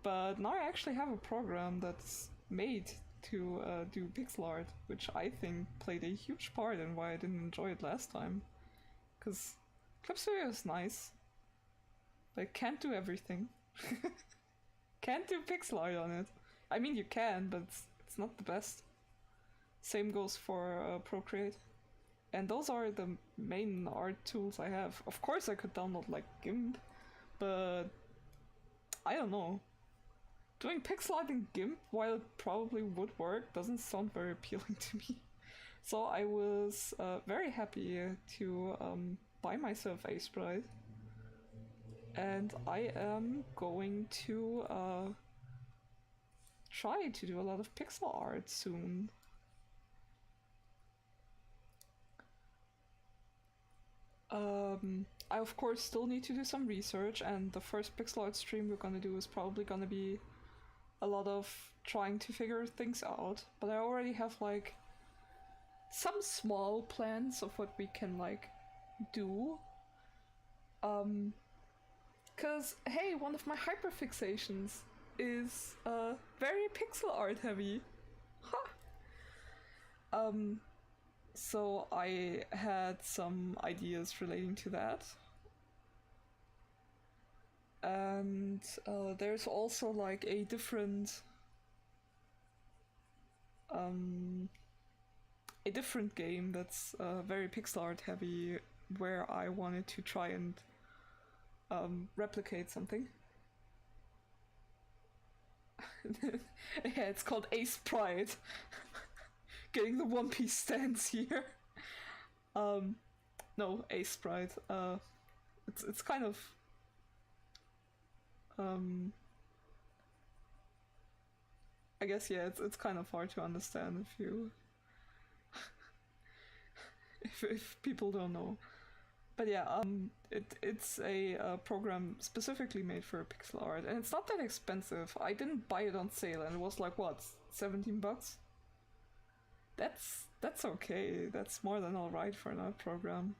But now I actually have a program that's made to do pixel art, which I think played a huge part in why I didn't enjoy it last time. Because Clip Studio is nice, but it can't do everything. Can't do pixel art on it. I mean, you can, but it's not the best. Same goes for Procreate. And those are the main art tools I have. Of course I could download like GIMP, but I don't know. Doing pixel art in GIMP, while it probably would work, doesn't sound very appealing to me. So I was very happy to buy myself a Sprite. And I am going to try to do a lot of pixel art soon. I of course still need to do some research, and the first pixel art stream we're gonna do is probably gonna be a lot of trying to figure things out. But I already have like some small plans of what we can like do. Cause hey, one of my hyperfixations is very pixel art heavy. Ha! So I had some ideas relating to that. And there's also like a different game that's very pixel art heavy, where I wanted to try and replicate something. Yeah, it's called Ace Pride. Getting the One Piece stance here. No, Ace Pride. It's kind of I guess yeah, it's kind of hard to understand if you if people don't know. But yeah, it's a program specifically made for pixel art, and it's not that expensive. I didn't buy it on sale, and it was like what, $17? That's okay. That's more than all right for an art program.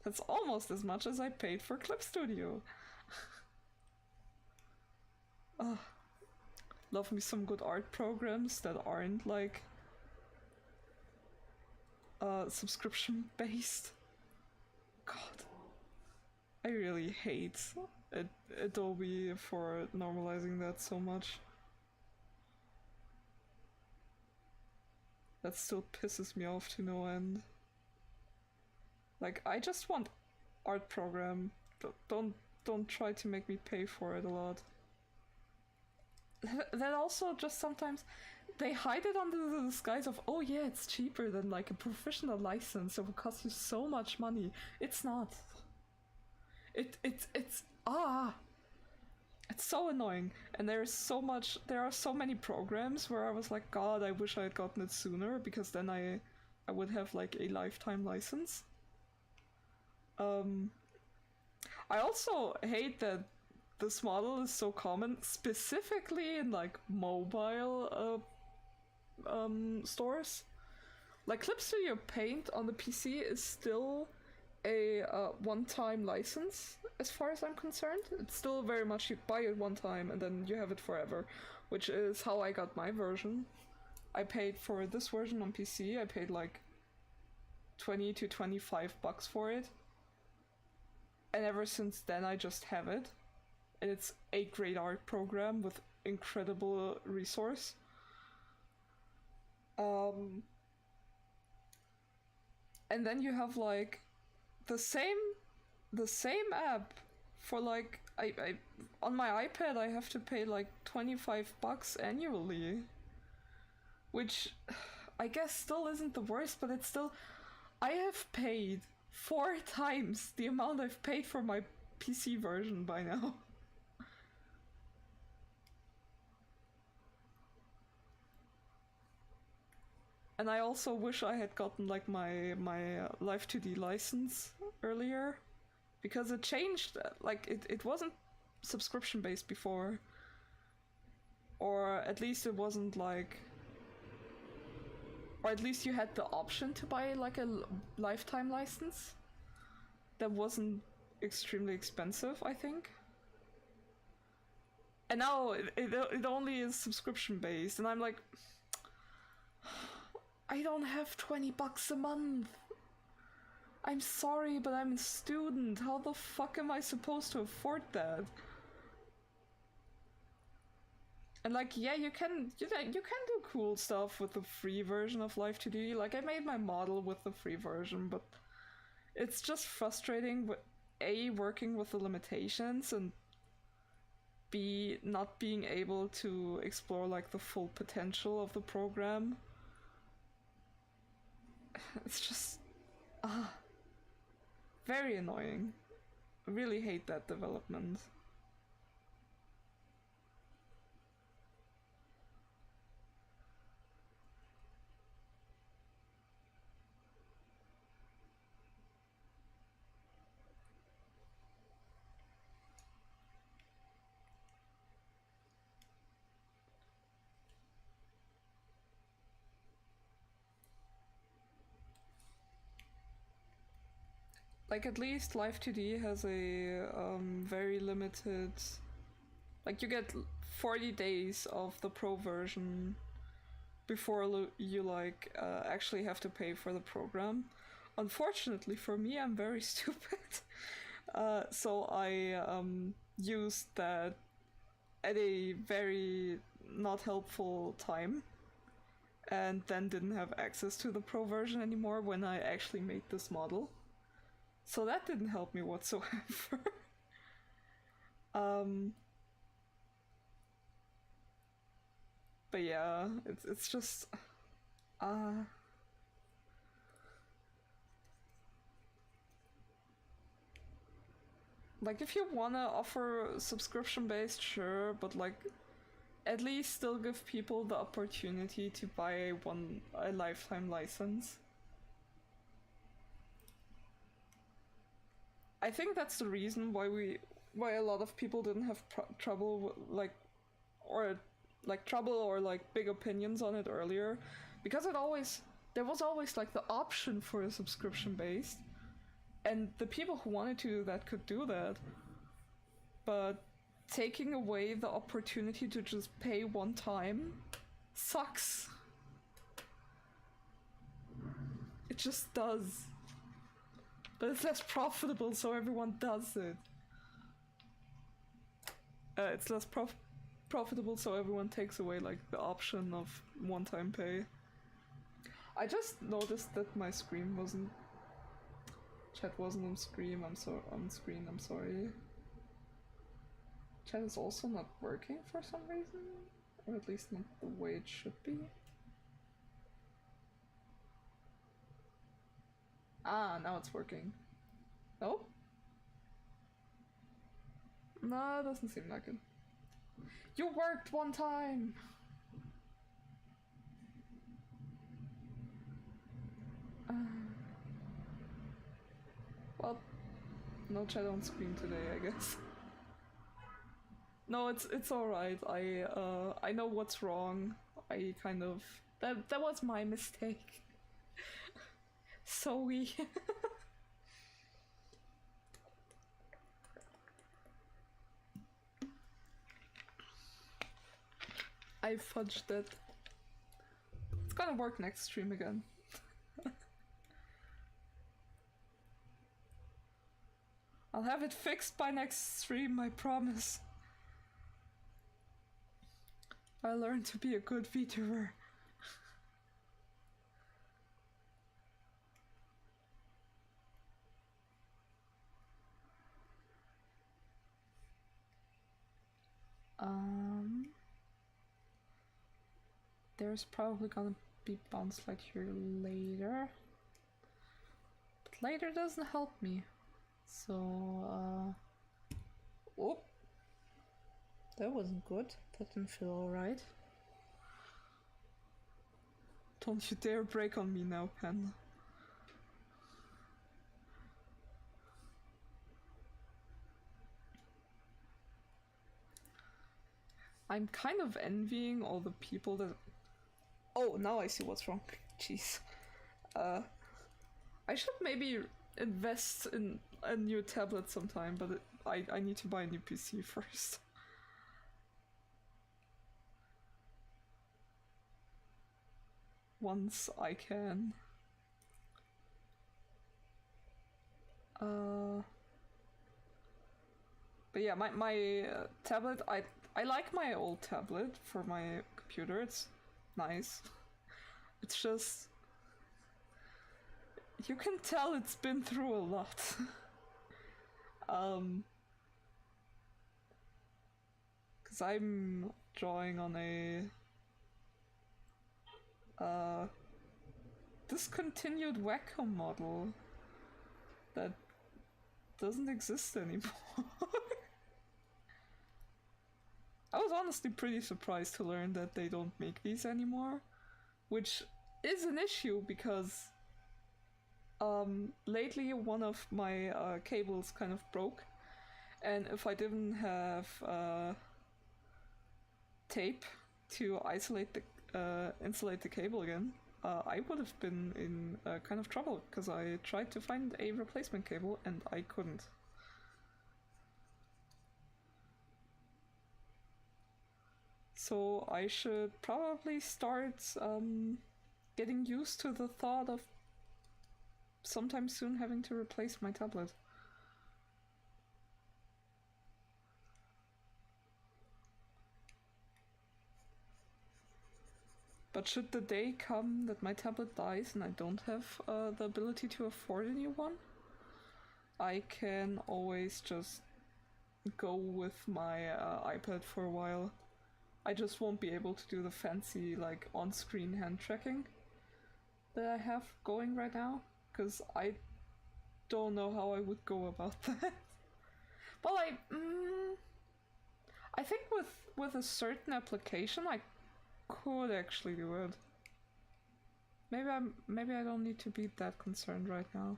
That's almost as much as I paid for Clip Studio. Love me some good art programs that aren't like subscription based. God, I really hate Adobe for normalizing that so much. That still pisses me off to no end. Like, I just want art program. Don't try to make me pay for it a lot. That also just sometimes they hide it under the disguise of, oh yeah, it's cheaper than like a professional license. It will cost you so much money. It's not. It's so annoying. And there are so many programs where I was like, God, I wish I had gotten it sooner, because then I would have like a lifetime license. I also hate that this model is so common, specifically in like mobile stores. Like Clip Studio Paint on the PC is still a one-time license, as far as I'm concerned. It's still very much you buy it one time and then you have it forever, which is how I got my version. I paid for this version on PC, I paid like 20 to 25 bucks for it. And ever since then I just have it. And it's a great art program with incredible resource. And then you have like the same app for like I on my iPad I have to pay like 25 bucks annually, which I guess still isn't the worst, but it's still, I have paid 4 times the amount I've paid for my PC version by now. And I also wish I had gotten like my Live 2D license earlier, because it changed. Like it wasn't subscription based before, or at least it wasn't like, or at least you had the option to buy like a lifetime license that wasn't extremely expensive, I think. And now it only is subscription based, and I'm like, I don't have 20 bucks a month. I'm sorry, but I'm a student. How the fuck am I supposed to afford that? And like, yeah, you can do cool stuff with the free version of Live 2D. Like, I made my model with the free version, but it's just frustrating with A, working with the limitations, and B, not being able to explore like the full potential of the program. It's just very annoying. I really hate that development. like at least Live 2D has a very limited. Like you get 40 days of the pro version before you like actually have to pay for the program. Unfortunately for me, I'm very stupid, so I used that at a very not helpful time, and then didn't have access to the pro version anymore when I actually made this model. So that didn't help me whatsoever. But yeah, it's just like if you wanna offer subscription based, sure, but like at least still give people the opportunity to buy a lifetime license. I think that's the reason why a lot of people didn't have trouble or like big opinions on it earlier, because there was always like the option for a subscription based, and the people who wanted to do that could do that, but taking away the opportunity to just pay one time sucks. It just does. But it's less profitable, so everyone does it. It's less profitable, so everyone takes away like the option of one-time pay. I just noticed that my screen wasn't. Chat wasn't on screen. On screen. I'm sorry. Chat is also not working for some reason, or at least not the way it should be. Ah, now it's working. No? No, it doesn't seem like it. You worked one time! Well, no chat on screen today, I guess. No, it's alright. I know what's wrong. I kind of that was my mistake. Sorry. I fudged it. It's gonna work next stream again. I'll have it fixed by next stream, I promise. I learned to be a good VTuber. There's probably gonna be bounce light here later. But later doesn't help me. So, oh. That wasn't good. That didn't feel alright. Don't you dare break on me now, Pen. I'm kind of envying all the people that... Oh, now I see what's wrong. Jeez. I should maybe invest in a new tablet sometime, but I need to buy a new PC first. Once I can. But yeah, my tablet, I like my old tablet for my computer. It's nice. It's just... You can tell it's been through a lot. Because I'm drawing on a... discontinued Wacom model that doesn't exist anymore. I was honestly pretty surprised to learn that they don't make these anymore, which is an issue because lately one of my cables kind of broke, and if I didn't have tape to insulate the cable again, I would have been in kind of trouble because I tried to find a replacement cable and I couldn't. So I should probably start getting used to the thought of sometime soon having to replace my tablet. But should the day come that my tablet dies and I don't have the ability to afford a new one, I can always just go with my iPad for a while. I just won't be able to do the fancy, like, on-screen hand tracking that I have going right now, because I don't know how I would go about that. But, like, I think with a certain application, I could actually do it. Maybe I don't need to be that concerned right now.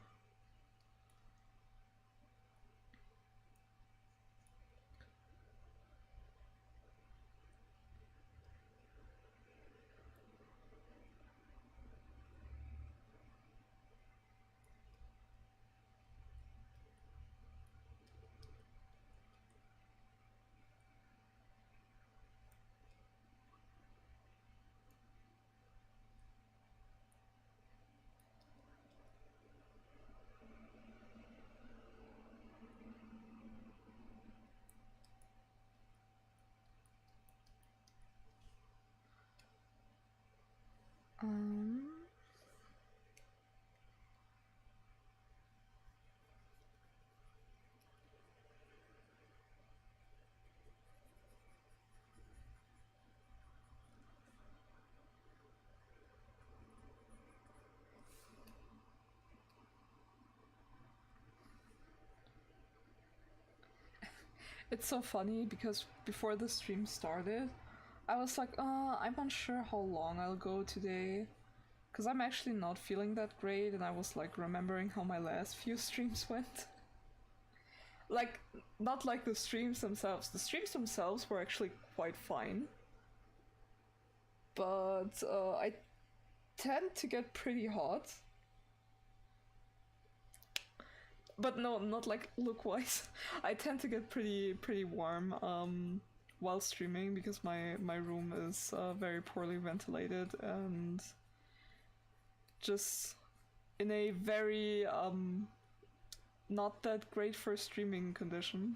It's so funny because before the stream started, I was like, I'm unsure how long I'll go today. Because I'm actually not feeling that great, and I was like remembering how my last few streams went. Like, not like the streams themselves. The streams themselves were actually quite fine. But I tend to get pretty hot. But no, not like look-wise. I tend to get pretty warm while streaming because my room is very poorly ventilated and just in a very not that great for streaming condition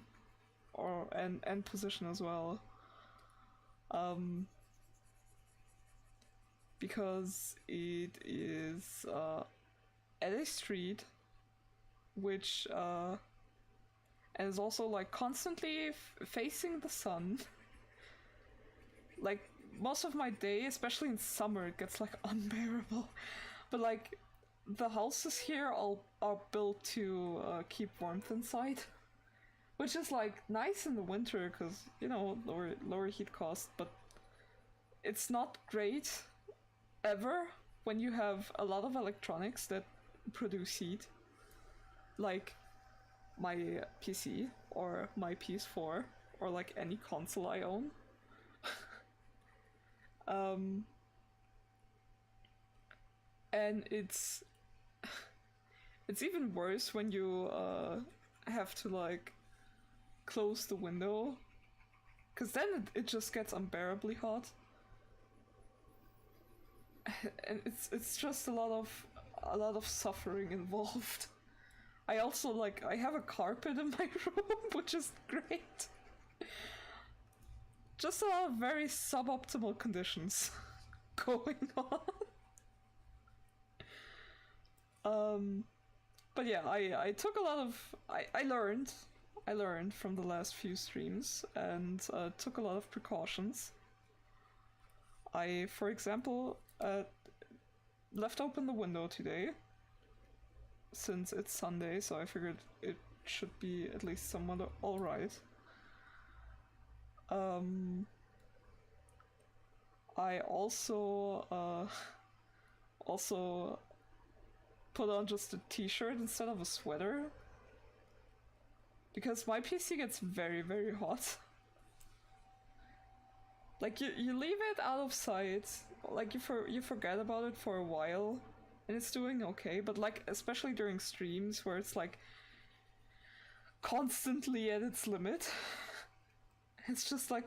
or and position as well. Because it is at a street which and is also like constantly facing the sun. Like most of my day, especially in summer, it gets like unbearable. But like the houses here are built to keep warmth inside, which is like nice in the winter because you know lower heat cost. But it's not great ever when you have a lot of electronics that produce heat, like my PC or my PS4 or like any console I own. And it's even worse when you have to like close the window, because then it just gets unbearably hot. And it's just a lot of suffering involved. I also like I have a carpet in my room, which is great. Just a lot of very suboptimal conditions going on. But yeah, I took a lot of I learned from the last few streams and took a lot of precautions. I, for example, left open the window today since it's Sunday, so I figured it should be at least somewhat alright. I also put on just a t-shirt instead of a sweater because my PC gets very hot. Like you leave it out of sight, like you forget about it for a while, and it's doing okay. But like especially during streams where it's like constantly at its limit, it's just like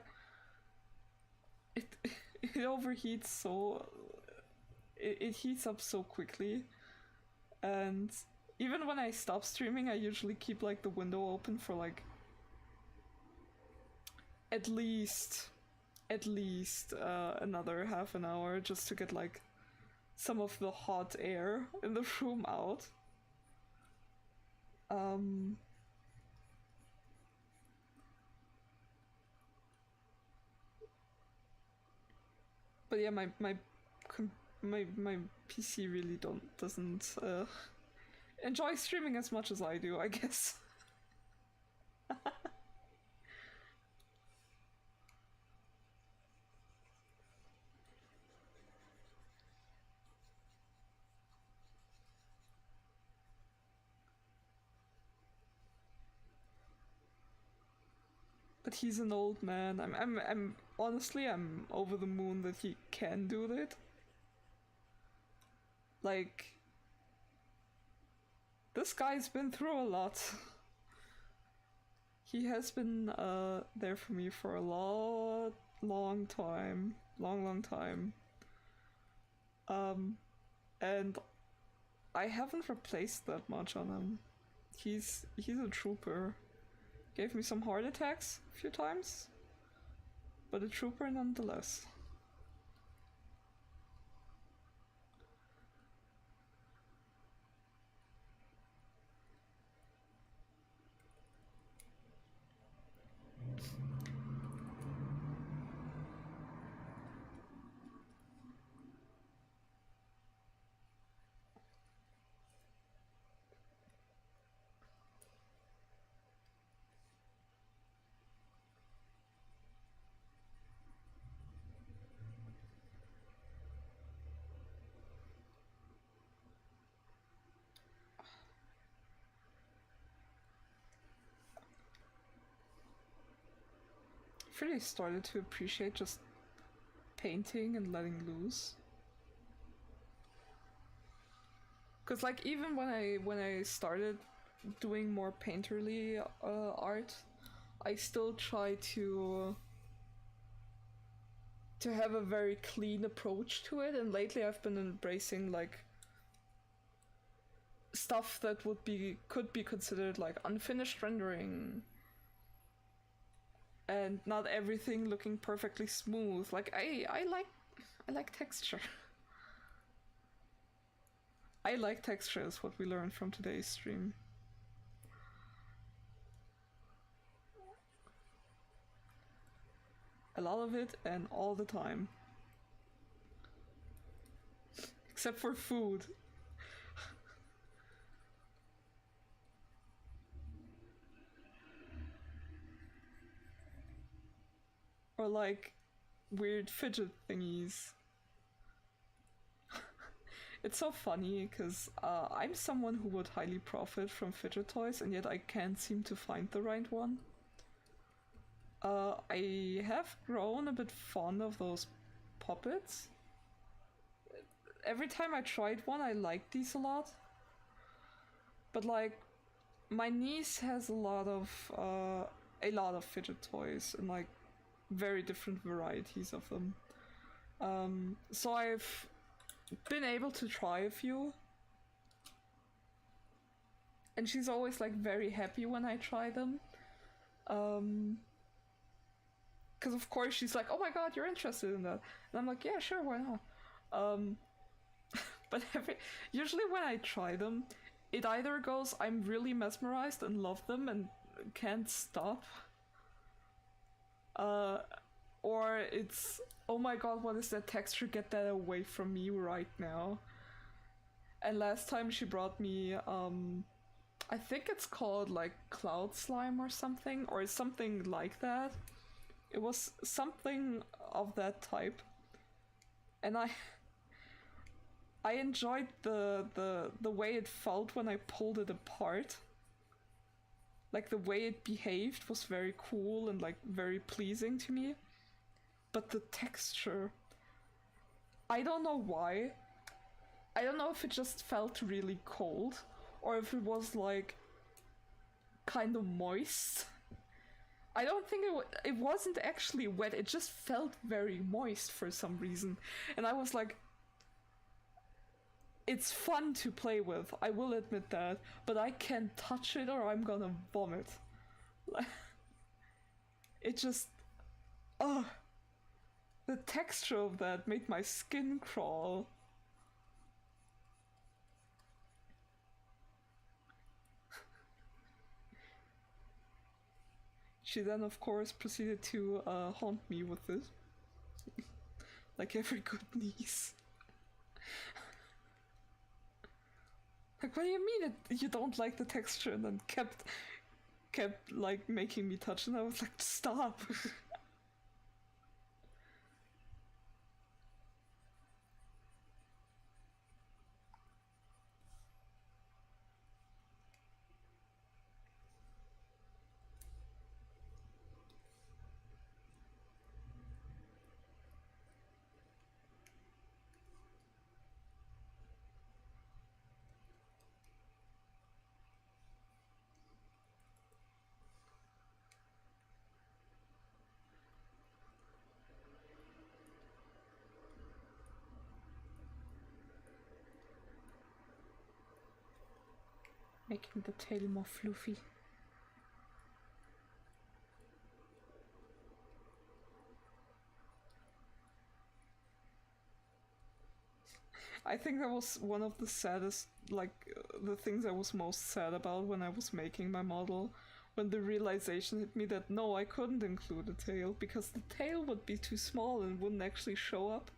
it overheats so it heats up so quickly, and even when I stop streaming, I usually keep like the window open for like at least another half an hour just to get like some of the hot air in the room out. But yeah, my PC really doesn't enjoy streaming as much as I do, I guess. But he's an old man. I'm honestly, I'm over the moon that he can do that. Like, this guy's been through a lot. He has been there for me for a long time. Long time. And I haven't replaced that much on him. He's a trooper. Gave me some heart attacks a few times, but a trooper nonetheless. I've really started to appreciate just painting and letting loose. Cause like even when I started doing more painterly art, I still try to have a very clean approach to it, and lately I've been embracing like stuff that could be considered like unfinished rendering, and not everything looking perfectly smooth. Like I like texture. I like texture is what we learned from today's stream. A lot of it and all the time. Except for food. Or like weird fidget thingies. It's so funny because I'm someone who would highly profit from fidget toys, and yet I can't seem to find the right one. I have grown a bit fond of those puppets. Every time I tried one, I liked these a lot. But like, my niece has a lot of fidget toys and like very different varieties of them. So I've been able to try a few, and she's always like very happy when I try them. Because of course she's like, oh my god, you're interested in that, and I'm like, yeah, sure, why not? But usually when I try them, it either goes, I'm really mesmerized and love them and can't stop, or it's, oh my god, what is that texture? Get that away from me right now. And last time she brought me, I think it's called like cloud slime or something like that. It was something of that type. And I enjoyed the way it felt when I pulled it apart. Like the way it behaved was very cool and like very pleasing to me. but the texture, I don't know why. I don't know if it just felt really cold or if it was like kind of moist. I don't think it wasn't actually wet, it just felt very moist for some reason. And I was like, it's fun to play with, I will admit that, but I can't touch it or I'm gonna vomit. It just... ugh. The texture of that made my skin crawl. She then, of course, proceeded to haunt me with it. Like every good niece. Like, what do you mean you don't like the texture? And then kept like making me touch, and I was like, stop. Making the tail more fluffy. I think that was one of the saddest, like, the things I was most sad about when I was making my model. When the realization hit me that no, I couldn't include a tail because the tail would be too small and wouldn't actually show up.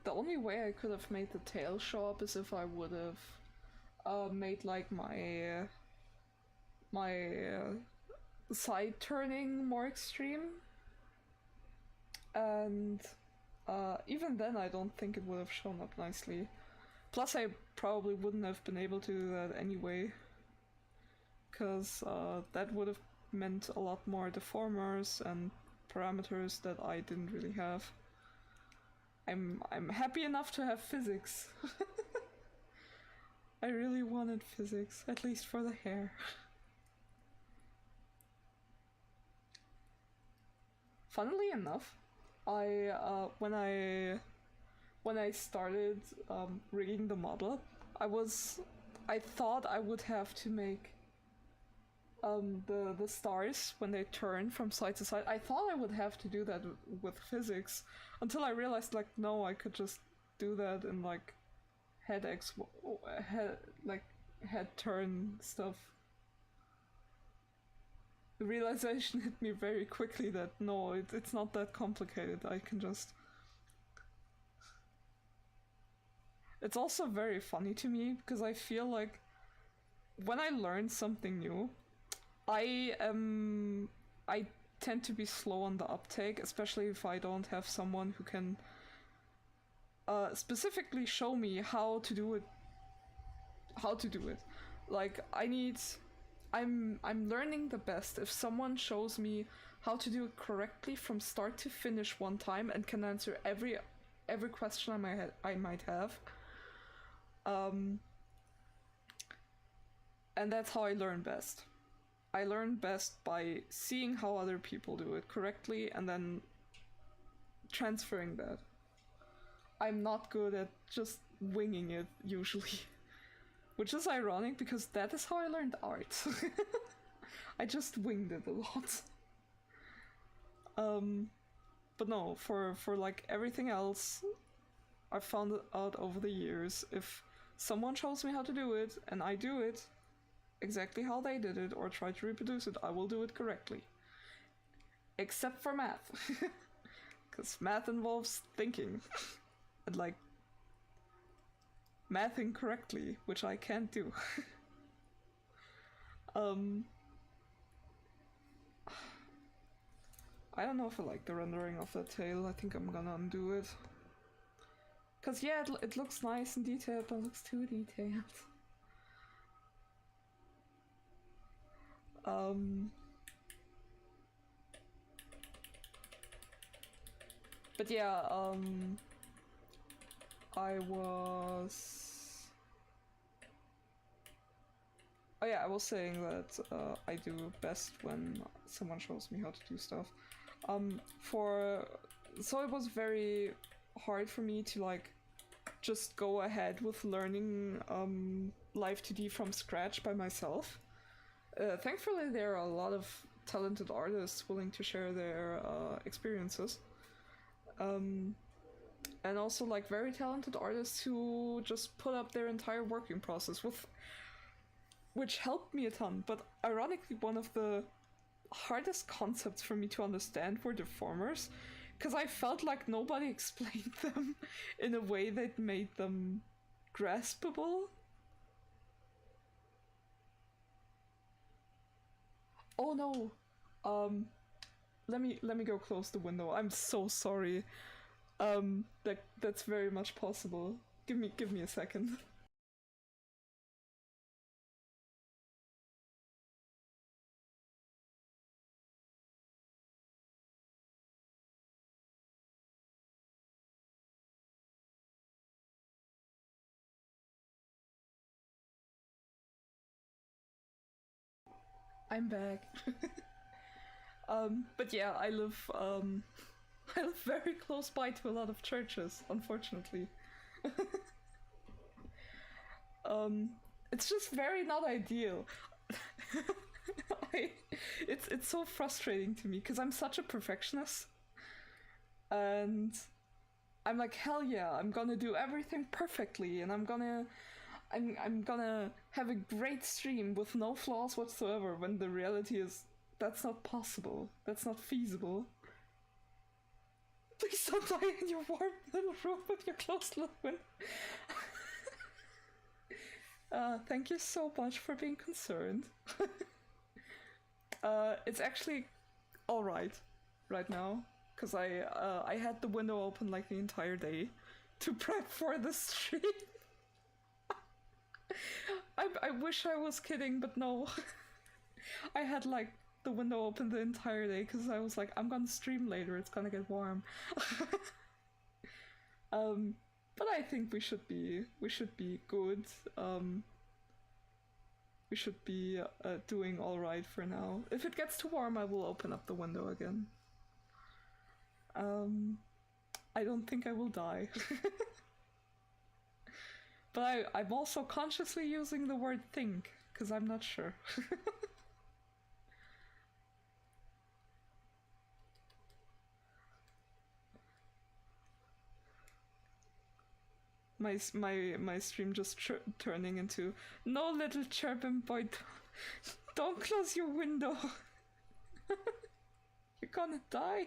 The only way I could have made the tail show up is if I would have made like my side turning more extreme, and even then I don't think it would have shown up nicely. Plus I probably wouldn't have been able to do that anyway, because that would have meant a lot more deformers and parameters that I didn't really have. I'm happy enough to have physics. I really wanted physics, at least for the hair. Funnily enough, when I started rigging the model, I thought I would have to make the stars when they turn from side to side. I thought I would have to do that with physics until I realized, like, no, I could just do that in like head turn stuff. The realization hit me very quickly that no, it's not that complicated. I can just... It's also very funny to me because I feel like when I learn something new, I tend to be slow on the uptake, especially if I don't have someone who can specifically show me how to do it. Like, I'm learning the best if someone shows me how to do it correctly from start to finish one time and can answer every question I might have. And that's how I learn best. I learn best by seeing how other people do it correctly and then transferring that. I'm not good at just winging it, usually. Which is ironic because that is how I learned art. I just winged it a lot. But no, for like everything else, I've found out over the years, if someone shows me how to do it and I do it, exactly how they did it or try to reproduce it. I will do it correctly. Except for math. Because math involves thinking. And like, mathing correctly, which I can't do. I don't know if I like the rendering of that tail. I think I'm gonna undo it. Cause yeah, it looks nice and detailed, but it looks too detailed. But yeah, I was... Oh yeah, I was saying that I do best when someone shows me how to do stuff. So it was very hard for me to like just go ahead with learning Live 2D from scratch by myself. Thankfully, there are a lot of talented artists willing to share their experiences. And also like very talented artists who just put up their entire working process with, which helped me a ton. But ironically, one of the hardest concepts for me to understand were deformers, because I felt like nobody explained them in a way that made them graspable. Oh no. Let me go close the window. I'm so sorry. That's very much possible. Give me a second. I'm back. But yeah, I live very close by to a lot of churches, unfortunately. It's just very not ideal. It's so frustrating to me because I'm such a perfectionist, and I'm like, hell yeah, I'm gonna do everything perfectly, and I'm gonna have a great stream with no flaws whatsoever. When the reality is that's not possible. That's not feasible. Please don't die in your warm little room with your closed little window. Thank you so much for being concerned. It's actually alright right now, because I had the window open like the entire day to prep for the stream. I wish I was kidding, but no. I had like the window open the entire day because I was like, I'm gonna stream later, it's gonna get warm. But I think we should be good. We should be doing all right for now. If it gets too warm, I will open up the window again. I don't think I will die. But I'm also consciously using the word think, because I'm not sure. my stream just turning into, no, little chirping boy, don't close your window. You're gonna die.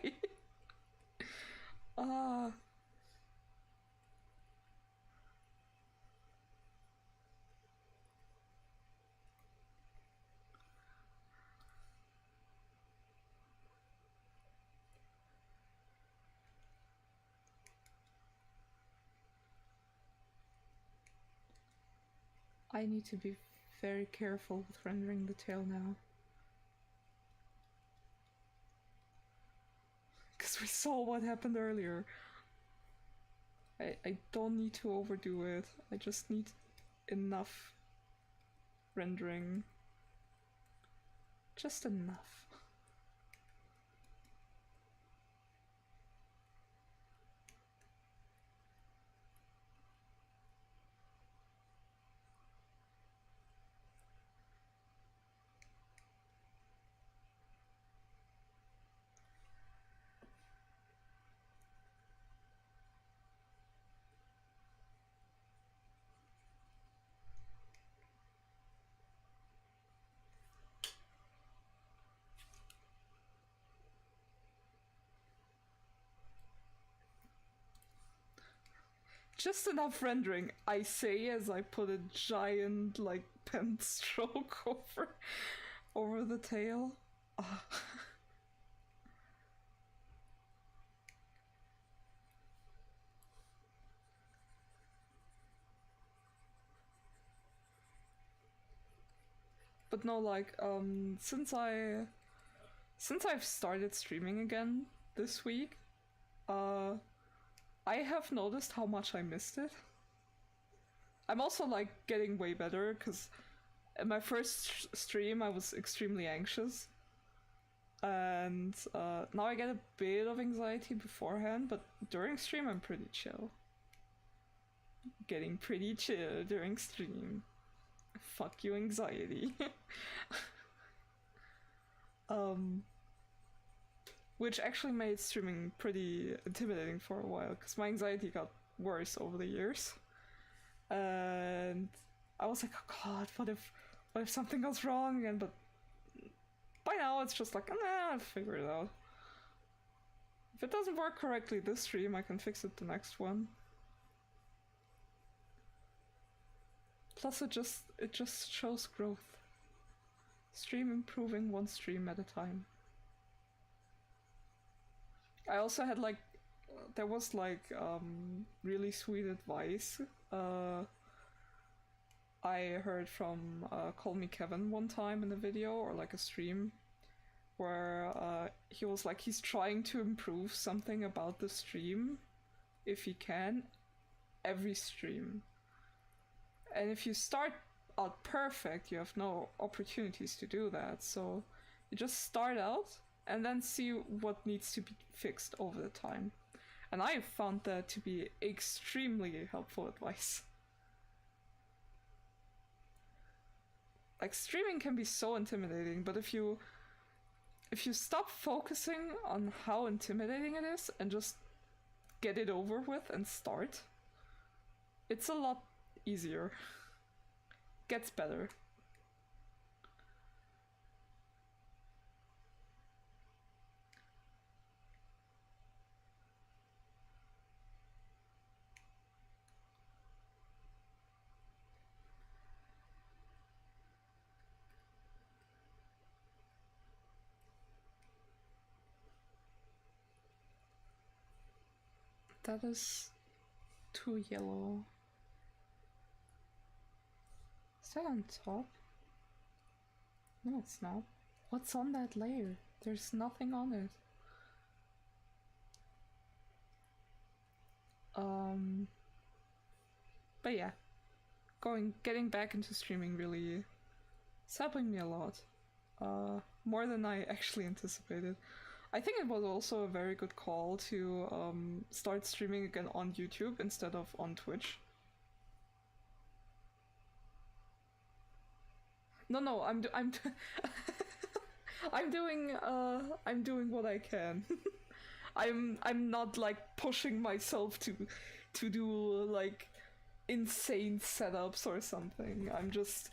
I need to be very careful with rendering the tail now. Because we saw what happened earlier. I don't need to overdo it. I just need enough rendering. Just enough. just enough rendering, I say as I put a giant, like, pen stroke over the tail. But no, like, since I've started streaming again this week, I have noticed how much I missed it. I'm also, like, getting way better, because in my first stream I was extremely anxious. And now I get a bit of anxiety beforehand, but during stream I'm pretty chill. Getting pretty chill during stream. Fuck you, anxiety. Which actually made streaming pretty intimidating for a while, because my anxiety got worse over the years. And I was like, oh god, what if something goes wrong again? But by now it's just like, nah, I'll figure it out. If it doesn't work correctly this stream, I can fix it the next one. Plus it just shows growth. Stream improving one stream at a time. I also had, like, there was, like, really sweet advice I heard from Call Me Kevin one time in a video, or like a stream, where he was like, he's trying to improve something about the stream, if he can, every stream. And if you start out perfect, you have no opportunities to do that, so you just start out and then see what needs to be fixed over the time. And I found that to be extremely helpful advice. Like, streaming can be so intimidating, but if you stop focusing on how intimidating it is and just get it over with and start, it's a lot easier. Gets better. That is too yellow. Is that on top? No, it's not. What's on that layer? There's nothing on it. But yeah, getting back into streaming really is helping me a lot. More than I actually anticipated. I think it was also a very good call to start streaming again on YouTube instead of on Twitch. No, I'm I'm doing what I can. I'm not, like, pushing myself to do, like, insane setups or something. I'm just,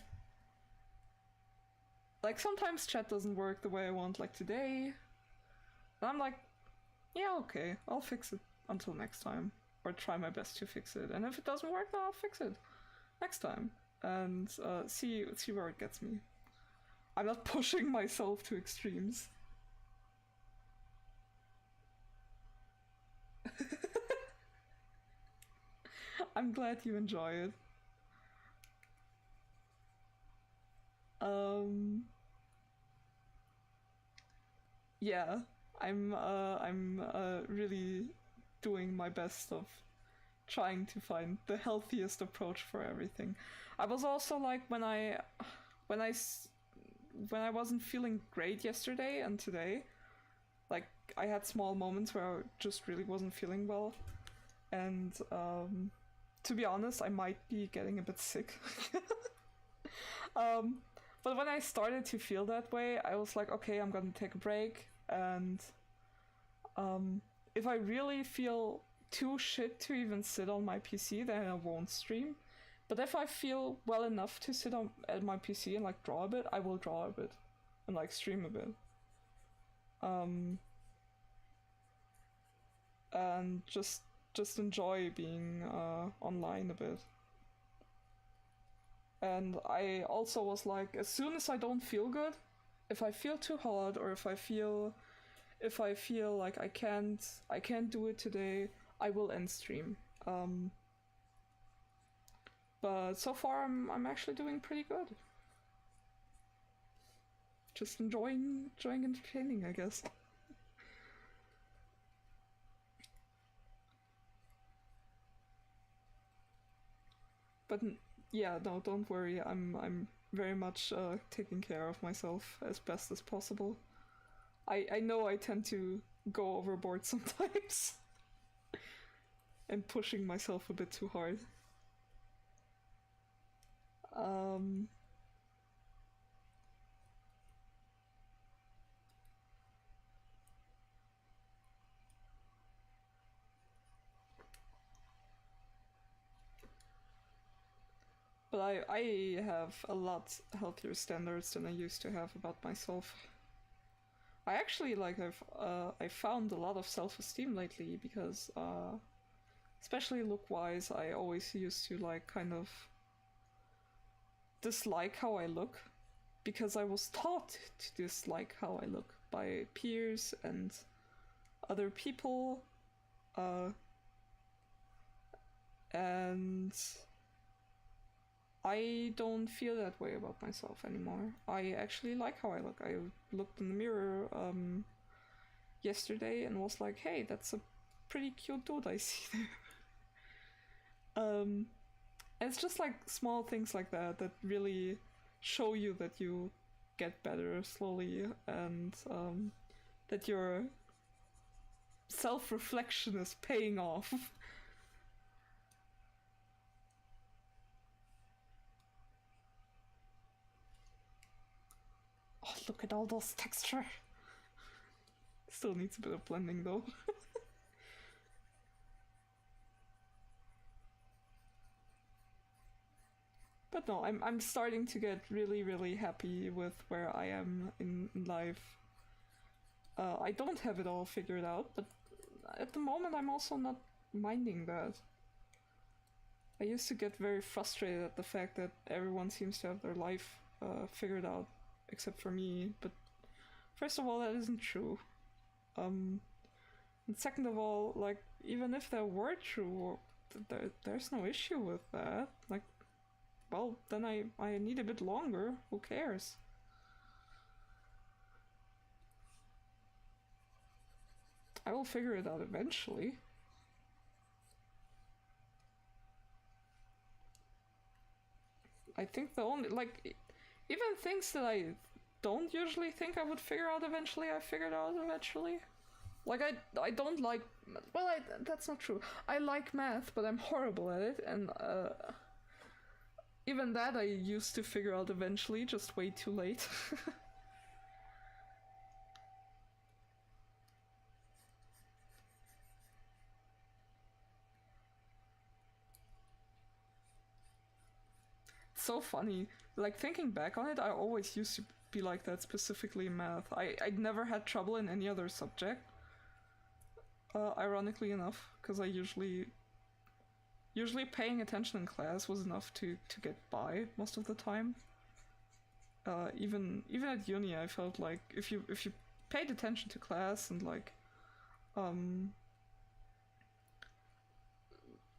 like, sometimes chat doesn't work the way I want, like today. And I'm like, yeah, okay, I'll fix it until next time, or try my best to fix it. And if it doesn't work, then I'll fix it next time and see where it gets me. I'm not pushing myself to extremes. I'm glad you enjoy it. Yeah, I'm really doing my best of trying to find the healthiest approach for everything. I was also like, when I wasn't feeling great yesterday and today, like, I had small moments where I just really wasn't feeling well, and to be honest, I might be getting a bit sick. But when I started to feel that way, I was like, okay, I'm gonna take a break, and if I really feel too shit to even sit on my PC, then I won't stream. But if I feel well enough to sit at my PC and, like, draw a bit, I will draw a bit and, like, stream a bit. And just just enjoy being online a bit. And I also was like, as soon as I don't feel good, if I feel too hot or if I feel like I can't do it today, I will end stream. But so far I'm actually doing pretty good. Just enjoying entertaining, I guess. But yeah, no, don't worry. I'm very much taking care of myself as best as possible. I know I tend to go overboard sometimes and pushing myself a bit too hard. But I have a lot healthier standards than I used to have about myself. I actually I found a lot of self-esteem lately because especially look-wise, I always used to like kind of dislike how I look because I was taught to dislike how I look by peers and other people, and I don't feel that way about myself anymore. I actually like how I look. I looked in the mirror yesterday and was like, hey, that's a pretty cute dude I see there. It's just like small things like that that really show you that you get better slowly and that your self-reflection is paying off. Oh, look at all those texture. Still needs a bit of blending though. But no, I'm starting to get really happy with where I am in life. I don't have it all figured out, but at the moment I'm also not minding that. I used to get very frustrated at the fact that everyone seems to have their life figured out, except for me. But first of all, that isn't true. And second of all, like, even if that were true, there's no issue with that. Like, well, then I need a bit longer. Who cares? I will figure it out eventually. I think the only, like, even things that I don't usually think I would figure out eventually, I figured out eventually. Like, I don't like, well, that's not true. I like math, but I'm horrible at it, and even that I used to figure out eventually, just way too late. So funny. Like, thinking back on it, I always used to be like that, specifically in math. I never had trouble in any other subject. Ironically enough, because I usually paying attention in class was enough to get by most of the time. Even at uni, I felt like if you paid attention to class and like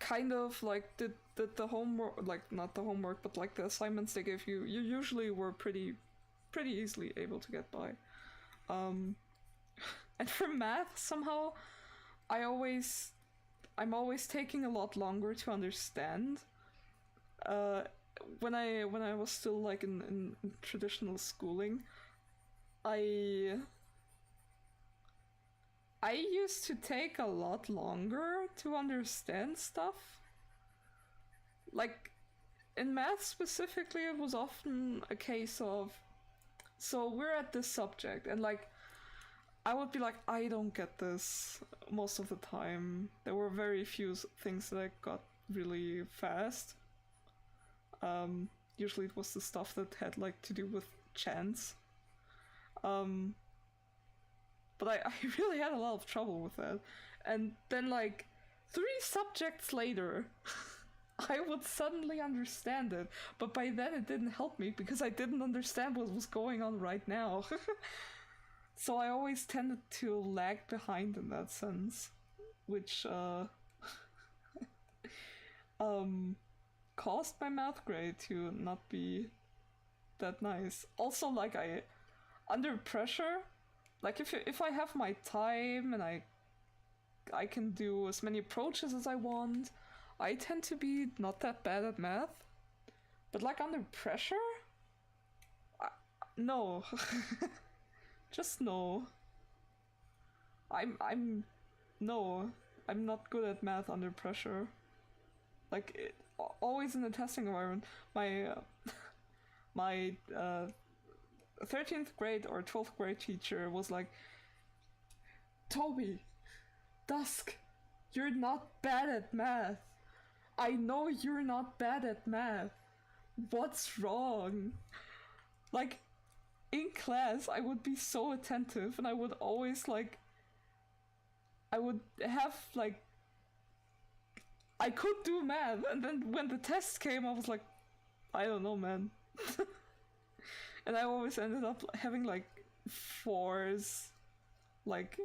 kind of like did the homework, like not the homework, but like the assignments they gave you, you usually were pretty easily able to get by. And for math, somehow I'm always taking a lot longer to understand. When I was still like in traditional schooling, I used to take a lot longer to understand stuff. Like, in math specifically, it was often a case of, so we're at this subject, and like, I would be like, I don't get this most of the time. There were very few things that I got really fast. Usually it was the stuff that had like to do with chance. But I really had a lot of trouble with that. And then like 3 subjects later, I would suddenly understand it, but by then it didn't help me because I didn't understand what was going on right now. So I always tended to lag behind in that sense, which caused my math grade to not be that nice. Also, like, under pressure, like if I have my time and I can do as many approaches as I want, I tend to be not that bad at math. But like under pressure, no. Just no. I'm not good at math under pressure. Like, always in the testing environment, my 13th grade or 12th grade teacher was like, Toby, Dusk, you're not bad at math. I know you're not bad at math. What's wrong? Like, in class, I would be so attentive and I would always, like, I would have, like, I could do math, and then when the test came, I was like, I don't know, man. And I always ended up having, like, 4s, like,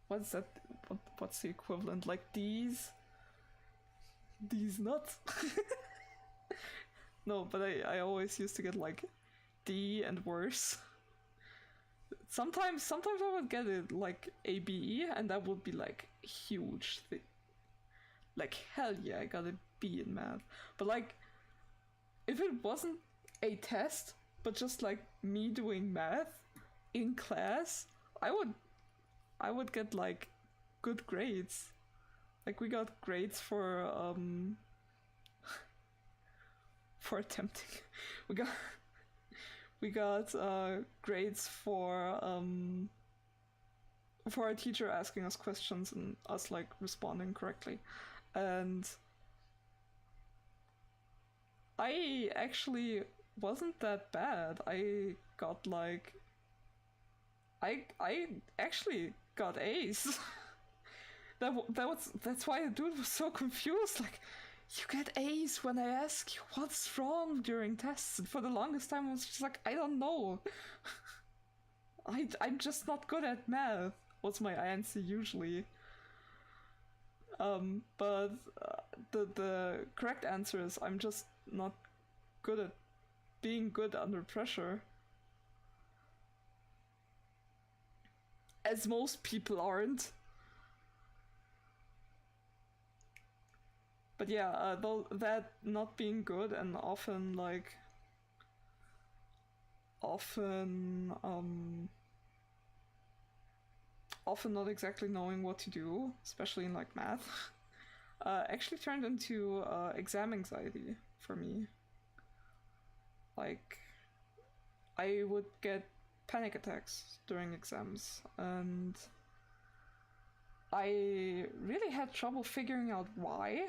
what's that, what's the equivalent, like D's nuts. No, but I always used to get, like, D and worse. Sometimes I would get it, like, A, B, and that would be, like, huge thing. Like, hell yeah, I got a B in math. But, like, if it wasn't a test, but just, like, me doing math in class, I would get, like, good grades. Like, we got grades for attempting. We got grades for our teacher asking us questions and us, like, responding correctly. And I actually wasn't that bad. I got, like, I actually got A's. That's why the dude was so confused. Like, you get A's when I ask you what's wrong during tests. And for the longest time, I was just like, I don't know. I'm just not good at math. Was my answer usually. But the correct answer is I'm just not good at being good under pressure. As most people aren't. But yeah, though that not being good and often not exactly knowing what to do, especially in, like, math, actually turned into exam anxiety for me. Like, I would get panic attacks during exams, and I really had trouble figuring out why.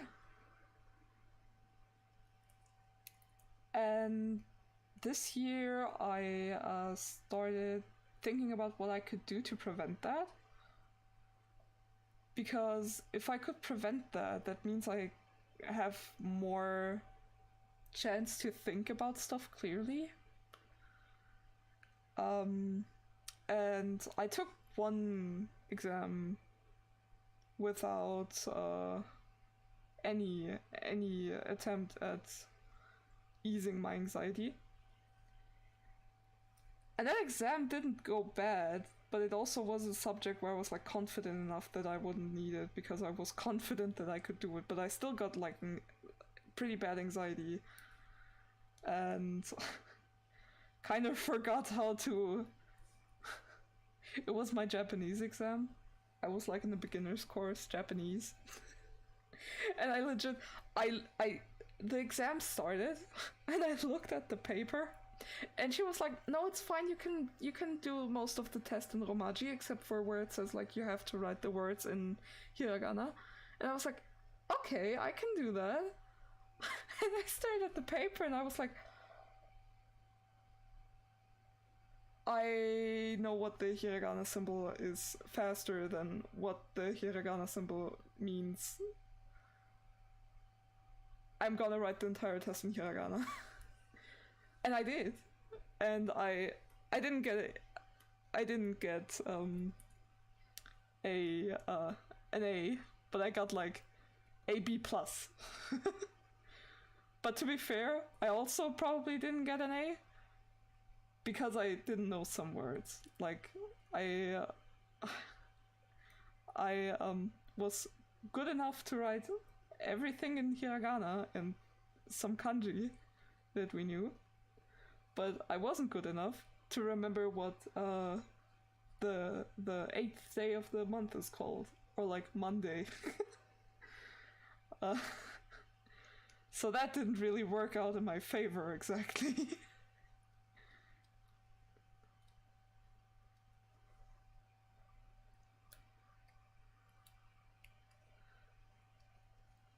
And this year I started thinking about what I could do to prevent that. Because if I could prevent that, that means I have more chance to think about stuff clearly. And I took one exam without any attempt at easing my anxiety. And that exam didn't go bad, but it also was a subject where I was, like, confident enough that I wouldn't need it because I was confident that I could do it, but I still got, like, pretty bad anxiety and kind of forgot how to. It was my Japanese exam. I was, like, in the beginner's course, Japanese. And I legit, the exam started, and I looked at the paper, and she was like, no, it's fine, you can do most of the test in Romaji, except for where it says, like, you have to write the words in hiragana. And I was like, okay, I can do that. And I stared at the paper, and I was like, I know what the hiragana symbol is faster than what the hiragana symbol means. I'm gonna write the entire test in hiragana. And I did. And I didn't get it. I didn't get an A, but I got like a B plus. But to be fair, I also probably didn't get an A because I didn't know some words. Like I was good enough to write everything in hiragana and some kanji that we knew, but I wasn't good enough to remember what the 8th day of the month is called, or like Monday. So that didn't really work out in my favor exactly.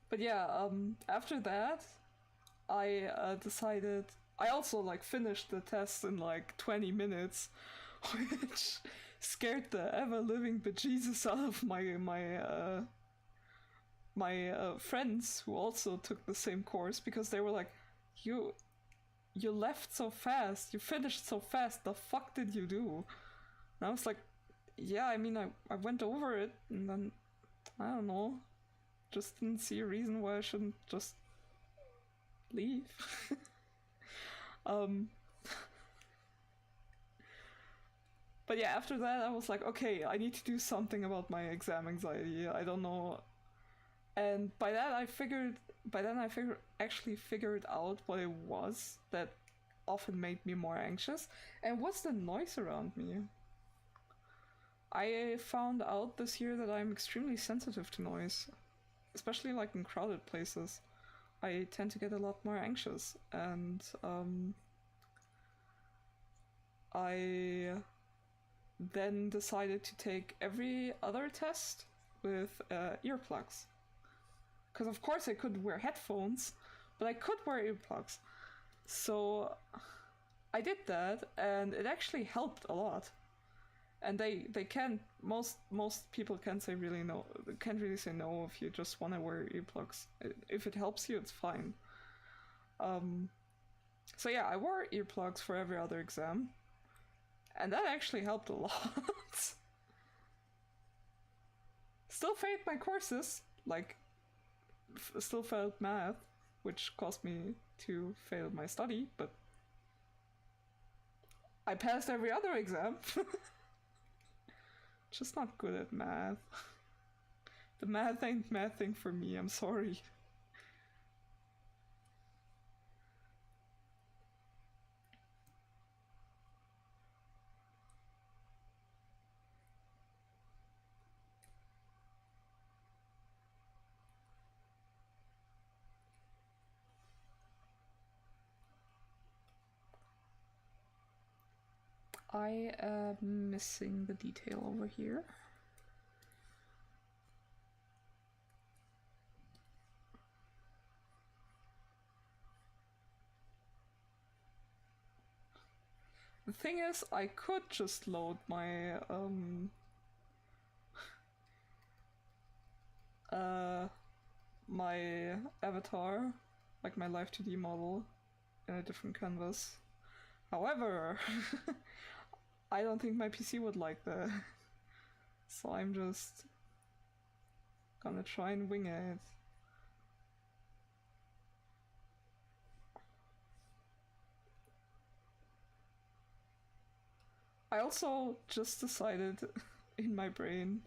But yeah, after that, I decided. I also like finished the test in like 20 minutes, which scared the ever-living bejesus out of my friends who also took the same course, because they were like, you left so fast, you finished so fast, the fuck did you do? And I was like, yeah, I mean, I went over it, and then, I don't know, just didn't see a reason why I shouldn't just leave. But yeah, after that I was like, okay, I need to do something about my exam anxiety. I don't know. And by then I actually figured out what it was that often made me more anxious, and what's the noise around me. I found out this year that I'm extremely sensitive to noise, especially like in crowded places. I tend to get a lot more anxious, and I then decided to take every other test with earplugs. Because of course I couldn't wear headphones, but I could wear earplugs. So I did that, and it actually helped a lot. And they can't, most people can't really say no if you just want to wear earplugs. If it helps you, it's fine. So yeah, I wore earplugs for every other exam, and that actually helped a lot. Still failed my courses, like still failed math, which caused me to fail my study, but I passed every other exam. Just not good at math. The math ain't mathing for me, I'm sorry. I am missing the detail over here. The thing is, I could just load my my avatar, like my Live 2D model, in a different canvas. However, I don't think my PC would like that. So I'm just gonna try and wing it. I also just decided in my brain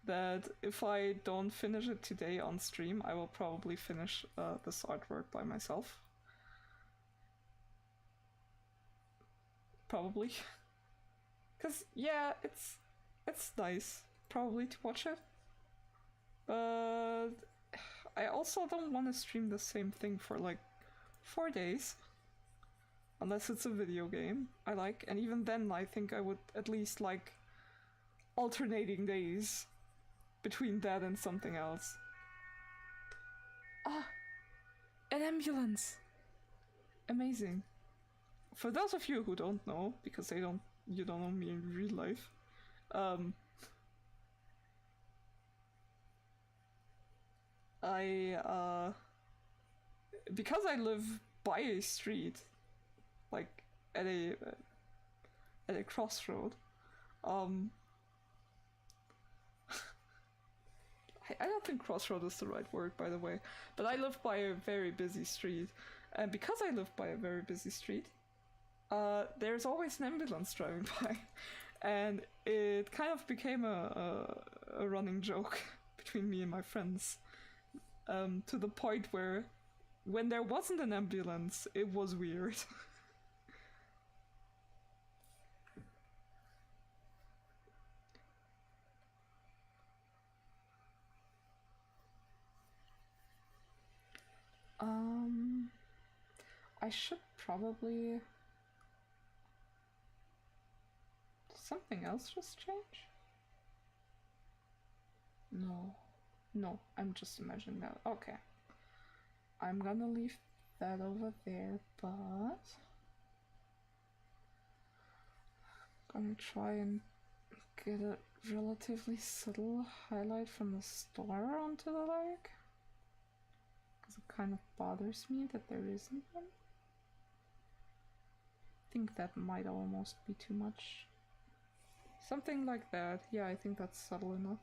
that if I don't finish it today on stream, I will probably finish this artwork by myself. Probably. Cause yeah, it's nice probably to watch it, but I also don't want to stream the same thing for like 4 days, unless it's a video game I like, and even then I think I would at least like alternating days between that and something else. Ah, an ambulance! Amazing. For those of you who don't know, because they don't you don't know me in real life. Because I live by a street, like at a crossroad, I don't think crossroad is the right word, by the way, but I live by a very busy street, and because I live by a very busy street, there's always an ambulance driving by, and it kind of became a running joke between me and my friends, to the point where when there wasn't an ambulance, it was weird. I should probably... Did something else just change? No. No, I'm just imagining that. Okay. I'm gonna leave that over there, but... I'm gonna try and get a relatively subtle highlight from the star onto the leg. Because it kind of bothers me that there isn't one. I think that might almost be too much. Something like that. Yeah, I think that's subtle enough.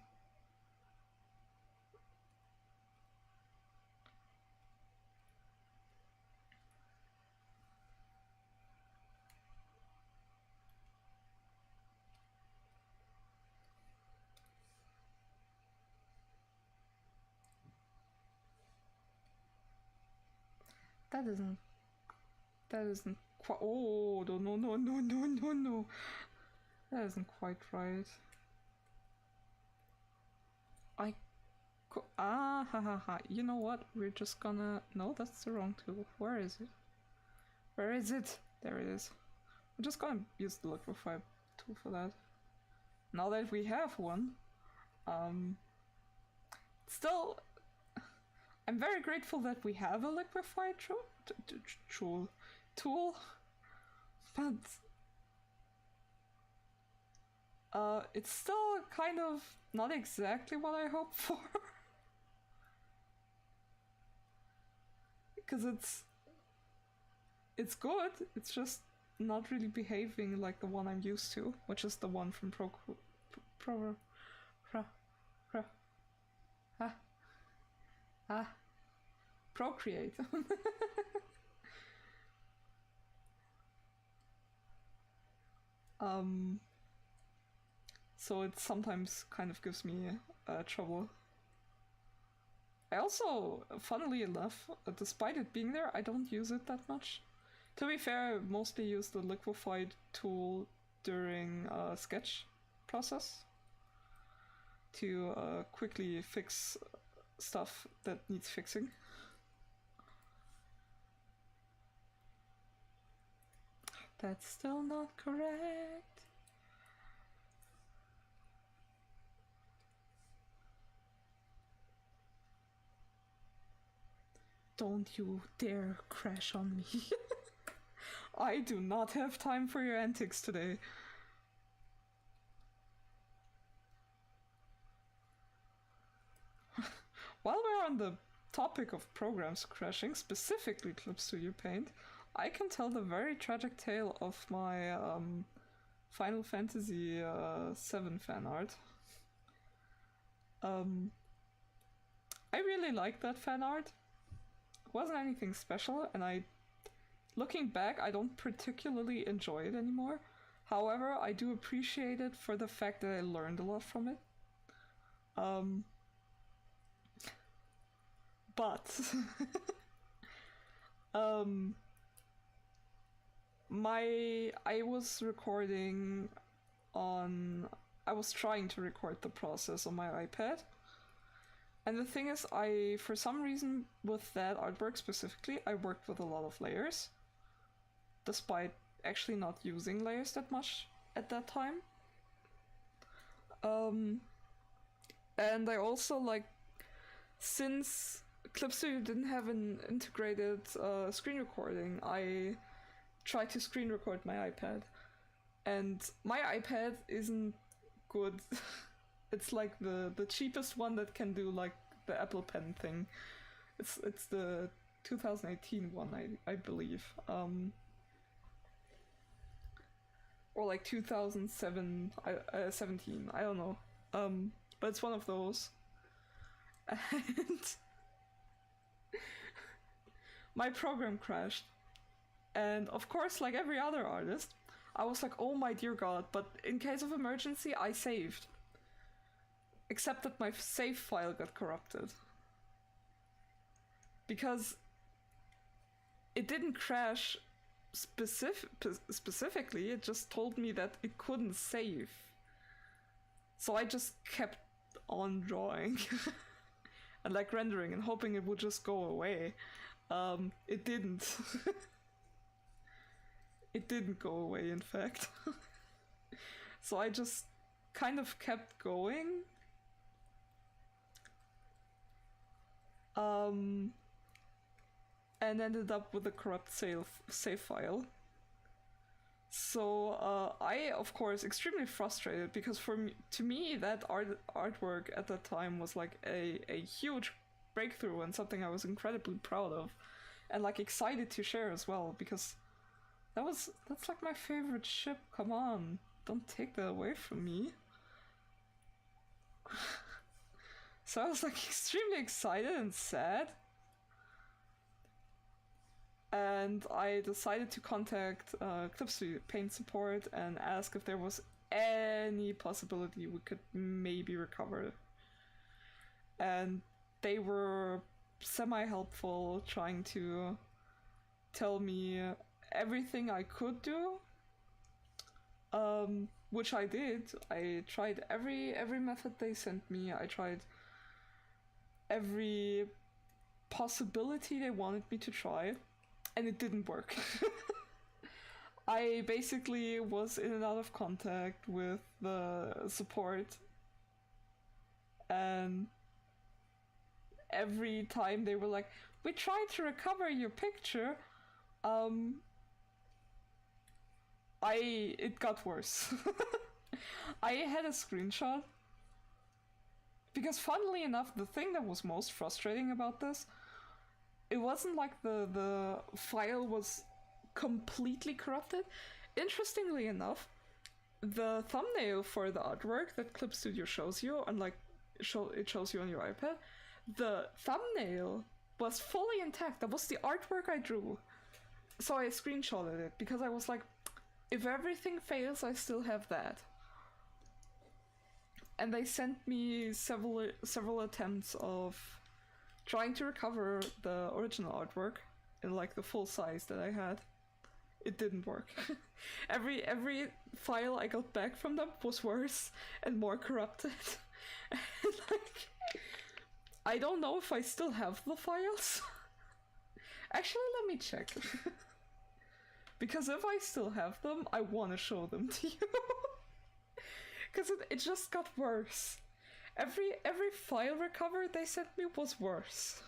That isn't quite... Oh, no. That isn't quite right. You know what? We're just gonna... No, that's the wrong tool. Where is it? Where is it? There it is. I'm just gonna use the liquefy tool for that. Now that we have one, still, I'm very grateful that we have a liquefy tool, but it's still kind of not exactly what I hoped for. Because it's good, it's just not really behaving like the one I'm used to, which is the one from Procreate. So it sometimes kind of gives me trouble. I also, funnily enough, despite it being there, I don't use it that much. To be fair, I mostly use the liquefied tool during sketch process to quickly fix stuff that needs fixing. That's still not correct. Don't you dare crash on me. I do not have time for your antics today. While we're on the topic of programs crashing, specifically Clip Studio Paint, I can tell the very tragic tale of my Final Fantasy VII fan art. I really liked that fan art. It wasn't anything special, and looking back, I don't particularly enjoy it anymore. However, I do appreciate it for the fact that I learned a lot from it. But I was trying to record the process on my iPad. And the thing is, for some reason, with that artwork specifically, I worked with a lot of layers, despite actually not using layers that much at that time. And I also, since Clip Studio didn't have an integrated screen recording, I tried to screen record my iPad. And my iPad isn't good. It's like the cheapest one that can do like the Apple Pen thing. It's the 2018 one, I believe. Or like 2007, 17. I don't know. But it's one of those. And my program crashed. And of course, like every other artist, I was like, oh my dear god, but in case of emergency, I saved. Except that my save file got corrupted. Because it didn't crash specifically, it just told me that it couldn't save. So I just kept on drawing and like rendering and hoping it would just go away. It didn't. It didn't go away, in fact. So I just kind of kept going. And ended up with a corrupt save file. So I, of course, extremely frustrated because to me, that artwork at that time was like a huge breakthrough and something I was incredibly proud of, and like excited to share as well, because that's like my favorite ship. Come on, don't take that away from me. So I was like extremely excited and sad. And I decided to contact Clip Studio Paint support and ask if there was any possibility we could maybe recover. And they were semi-helpful, trying to tell me everything I could do, which I did. I tried every method they sent me. I tried every possibility they wanted me to try. And it didn't work. I basically was in and out of contact with the support, and every time they were like, we tried to recover your picture, it got worse. I had a screenshot, because funnily enough, the thing that was most frustrating about this, it wasn't like the file was completely corrupted. Interestingly enough, the thumbnail for the artwork that Clip Studio shows you, and like it shows you on your iPad, the thumbnail was fully intact. That was the artwork I drew. So I screenshotted it because I was like, if everything fails, I still have that. And they sent me several attempts of trying to recover the original artwork in like the full size that I had. It didn't work. every file I got back from them was worse and more corrupted. And like, I don't know if I still have the files. Actually, let me check. Because if I still have them, I want to show them to you. Because it just got worse. Every file recovery they sent me was worse.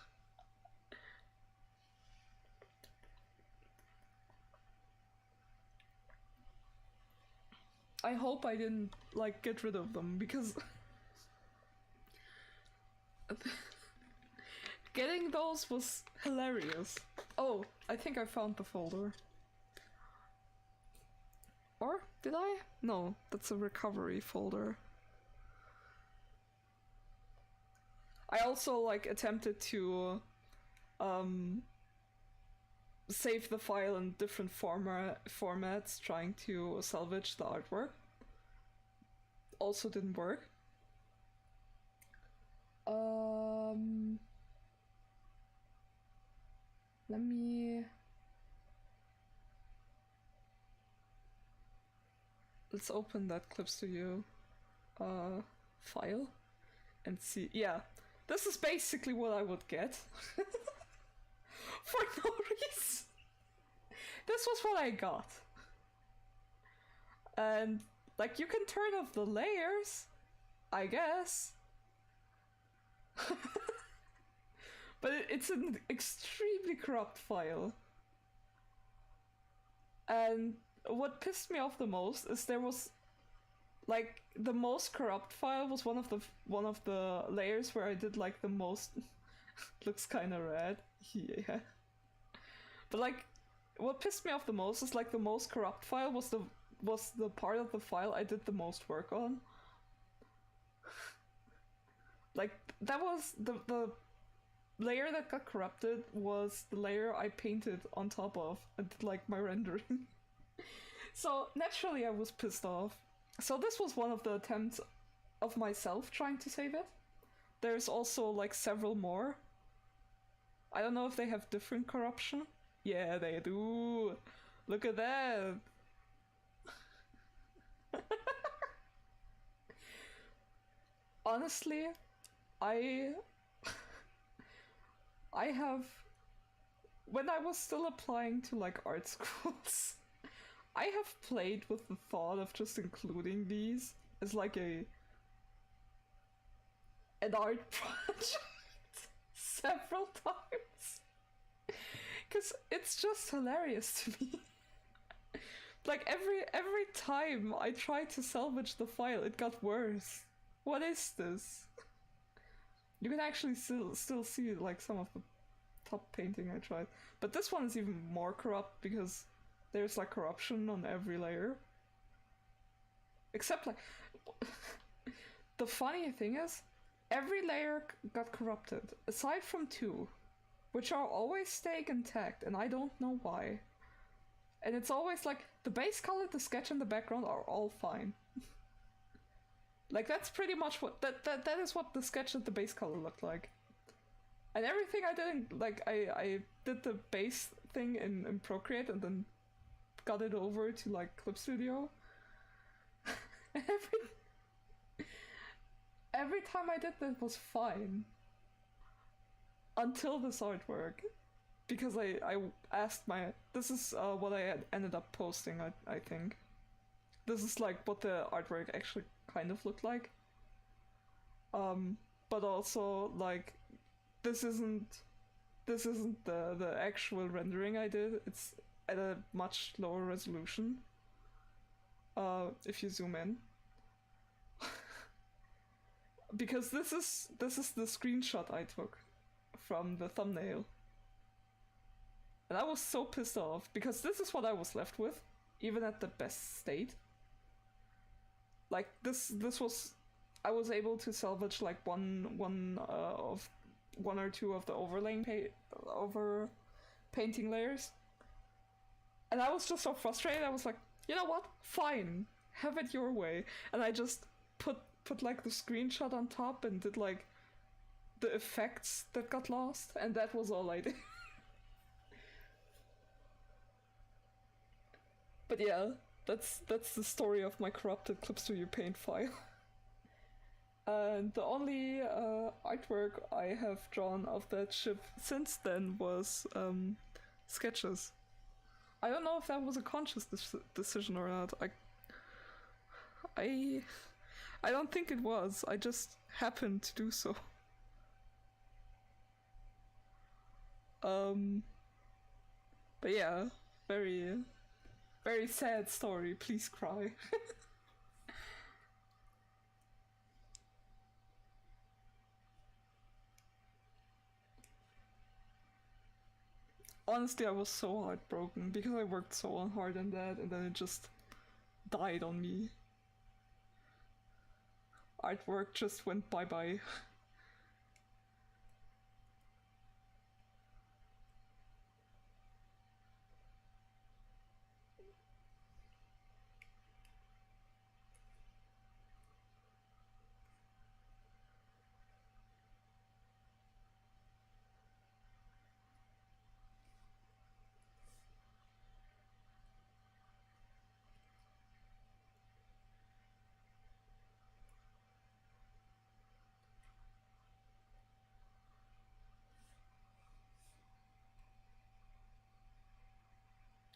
I hope I didn't like get rid of them, because getting those was hilarious. Oh, I think I found the folder. Or did I? No, that's a recovery folder. I also like attempted to save the file in different formats, trying to salvage the artwork. Also didn't work. Let me... Let's open that Clip Studio file and see. Yeah, this is basically what I would get. For no reason. This was what I got. And, like, you can turn off the layers, I guess. But it's an extremely corrupt file. And what pissed me off the most is there was like the most corrupt file was one of the layers where I did like the most looks kind of red. Yeah. But like what pissed me off the most is like the most corrupt file was the part of the file I did the most work on. Like that was the layer that got corrupted was the layer I painted on top of and did like my rendering. So naturally I was pissed off. So this was one of the attempts of myself trying to save it. There's also like several more. I don't know if they have different corruption. Yeah, they do. Look at that. Honestly, I I have when I was still applying to like art schools, I have played with the thought of just including these as like an art project several times. Cause it's just hilarious to me. Like every time I tried to salvage the file, it got worse. What is this? You can actually still see like some of the top painting I tried. But this one is even more corrupt because there's like corruption on every layer. Except like the funny thing is every layer got corrupted aside from two, which are always staying intact and I don't know why. And it's always like the base color, the sketch, and the background are all fine. Like that's pretty much what that is what the sketch and the base color looked like. And everything I did like I did the base thing in Procreate and then got it over to like Clip Studio. every time I did that was fine. Until this artwork. Because I asked this is what I had ended up posting, I think. This is like what the artwork actually kind of looked like. But also like this isn't the actual rendering I did. It's at a much lower resolution. If you zoom in. Because this is the screenshot I took from the thumbnail. And I was so pissed off because this is what I was left with, even at the best state. Like this was, I was able to salvage like one or two of the over painting layers, and I was just so frustrated. I was like, you know what? Fine, have it your way. And I just put like the screenshot on top and did like the effects that got lost, and that was all I did. But yeah, that's the story of my corrupted Clip Studio Paint file. And the only artwork I have drawn of that ship since then was sketches. I don't know if that was a conscious decision or not. I don't think it was. I just happened to do so. But yeah, very very sad story. Please cry. Honestly, I was so heartbroken because I worked so hard on that and then it just died on me. Artwork just went bye-bye.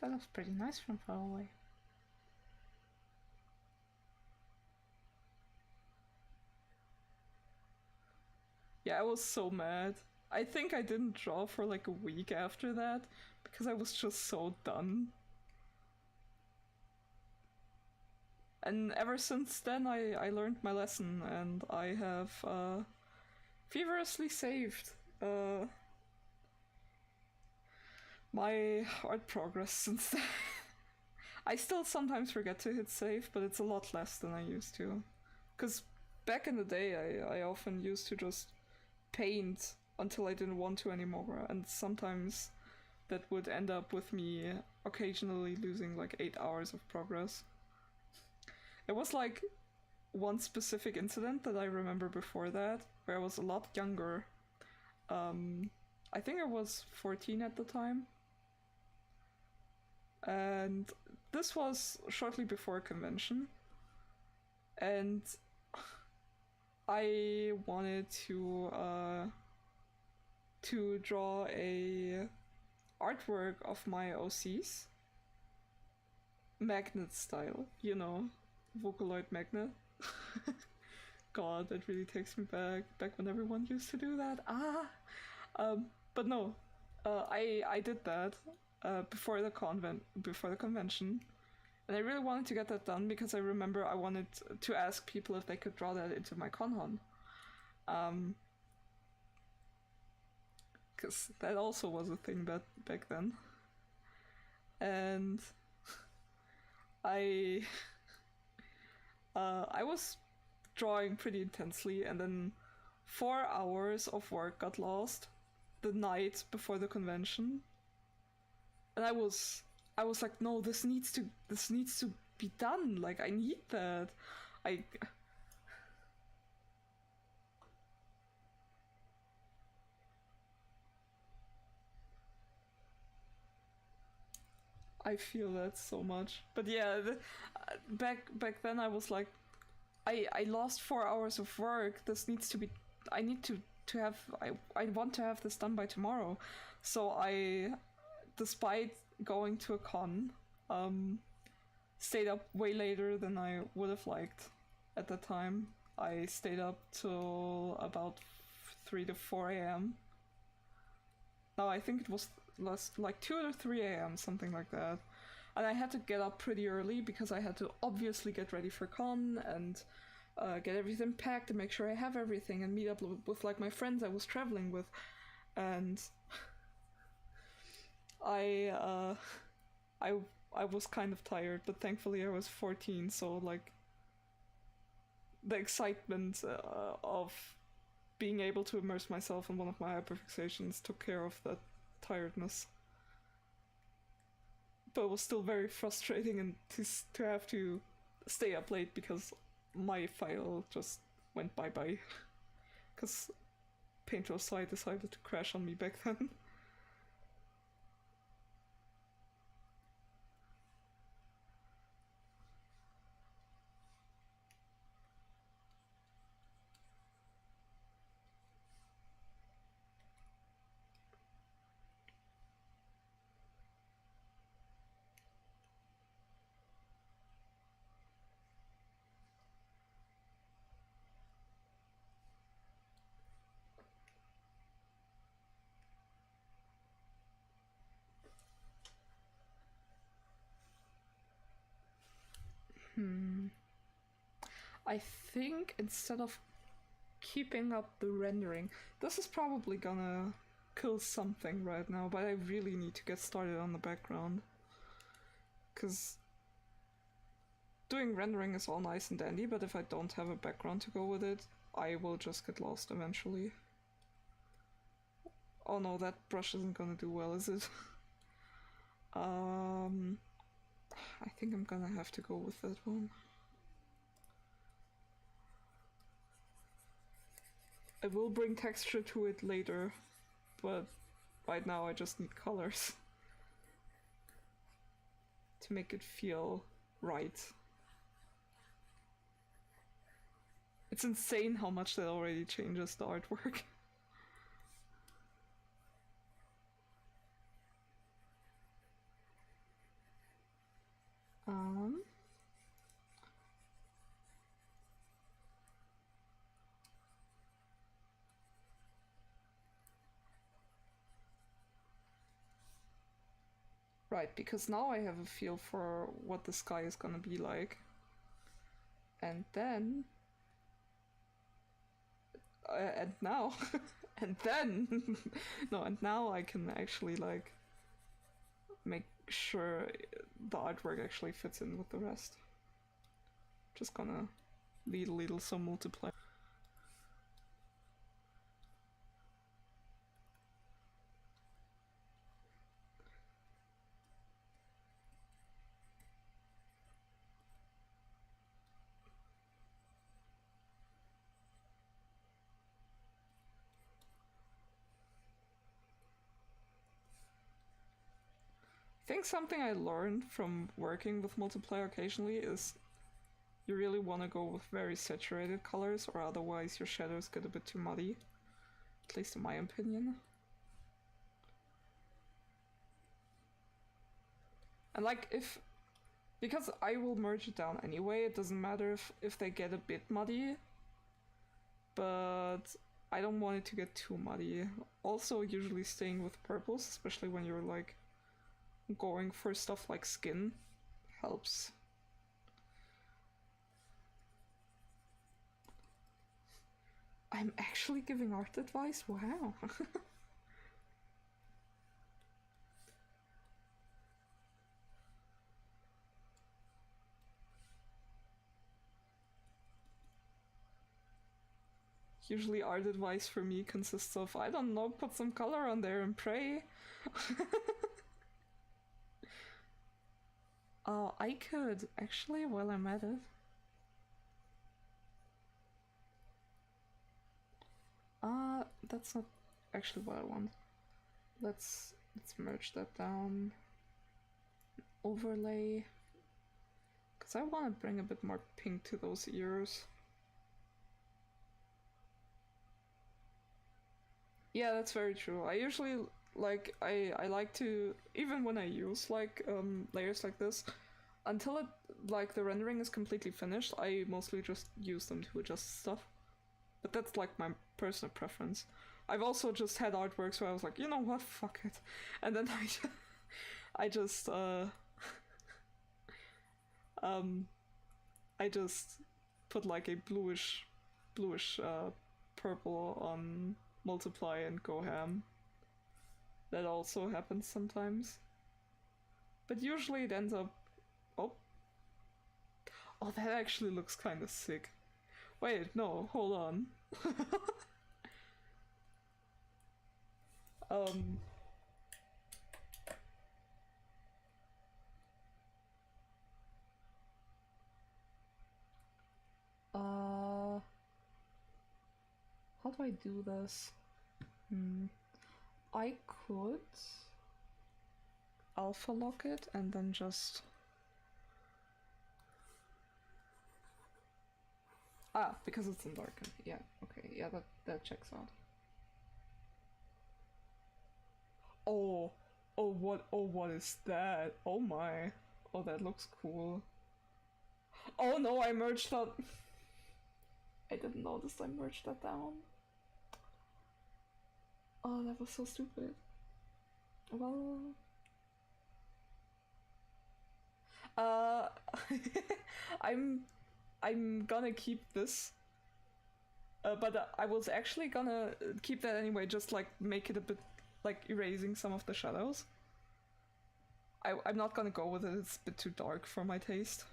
That looks pretty nice from far away. Yeah, I was so mad. I think I didn't draw for like a week after that because I was just so done. And ever since then, I learned my lesson, and I have feverishly saved my art progress since then. I still sometimes forget to hit save, but it's a lot less than I used to. Because back in the day, I often used to just paint until I didn't want to anymore, and sometimes that would end up with me occasionally losing like 8 hours of progress. It was like one specific incident that I remember before that, where I was a lot younger. I think I was 14 at the time. And this was shortly before convention. And I wanted to draw a artwork of my OCs, magnet style, you know, Vocaloid magnet. God, that really takes me back when everyone used to do that. But no, I did that before the convention, and I really wanted to get that done because I remember I wanted to ask people if they could draw that into my conhon. Because that also was a thing back then. And I was drawing pretty intensely, and then 4 hours of work got lost the night before the convention. And I was like, no, this needs to be done. Like, I need that. I feel that so much. But yeah, back then I was like, I lost 4 hours of work. This needs to be. I need to have. I want to have this done by tomorrow. So I, despite going to a con, stayed up way later than I would have liked at the time. I stayed up till about 3 to 4 a.m. No, I think it was less like 2 or 3 a.m., something like that. And I had to get up pretty early because I had to obviously get ready for con and get everything packed and make sure I have everything and meet up with like my friends I was traveling with. And I was kind of tired, but thankfully I was 14, so like the excitement of being able to immerse myself in one of my hyperfixations took care of that tiredness. But it was still very frustrating and to have to stay up late because my file just went bye-bye. Because Paintball site decided to crash on me back then. I think instead of keeping up the rendering, this is probably gonna kill something right now, but I really need to get started on the background. Because doing rendering is all nice and dandy, but if I don't have a background to go with it, I will just get lost eventually. Oh no, that brush isn't gonna do well, is it? I think I'm gonna have to go with that one. I will bring texture to it later, but right now I just need colors to make it feel right. It's insane how much that already changes the artwork. Right, because now I have a feel for what the sky is gonna be like. And then and now and then no, and now I can actually like make sure the artwork actually fits in with the rest. Just gonna lead a little some multiplayer. I think something I learned from working with multiplayer occasionally is you really want to go with very saturated colors, or otherwise your shadows get a bit too muddy. At least in my opinion. And like because I will merge it down anyway, it doesn't matter if they get a bit muddy, but I don't want it to get too muddy. Also, usually staying with purples, especially when you're like going for stuff like skin, helps. I'm actually giving art advice? Wow. Usually art advice for me consists of, I don't know, put some color on there and pray. Oh, I could, actually, while I'm at it. That's not actually what I want. Let's merge that down. Overlay. Because I want to bring a bit more pink to those ears. Yeah, that's very true. I usually like I like to, even when I use like layers like this, until it like the rendering is completely finished, I mostly just use them to adjust stuff. But that's like my personal preference. I've also just had artworks where I was like, you know what, fuck it, and then I just I just put like a bluish purple on multiply and go ham. That also happens sometimes. But usually it ends up... Oh. Oh, that actually looks kind of sick. Wait, no, hold on. um... How do I do this? I could alpha lock it and then just... Ah, because it's in darken. Yeah, okay, yeah, that checks out. Oh, what is that? Oh my. Oh, that looks cool. Oh no, I merged that. I didn't notice I merged that down. Oh, that was so stupid. Well... I'm gonna keep this. But I was actually gonna keep that anyway, just like make it a bit like erasing some of the shadows. I'm not gonna go with it, it's a bit too dark for my taste.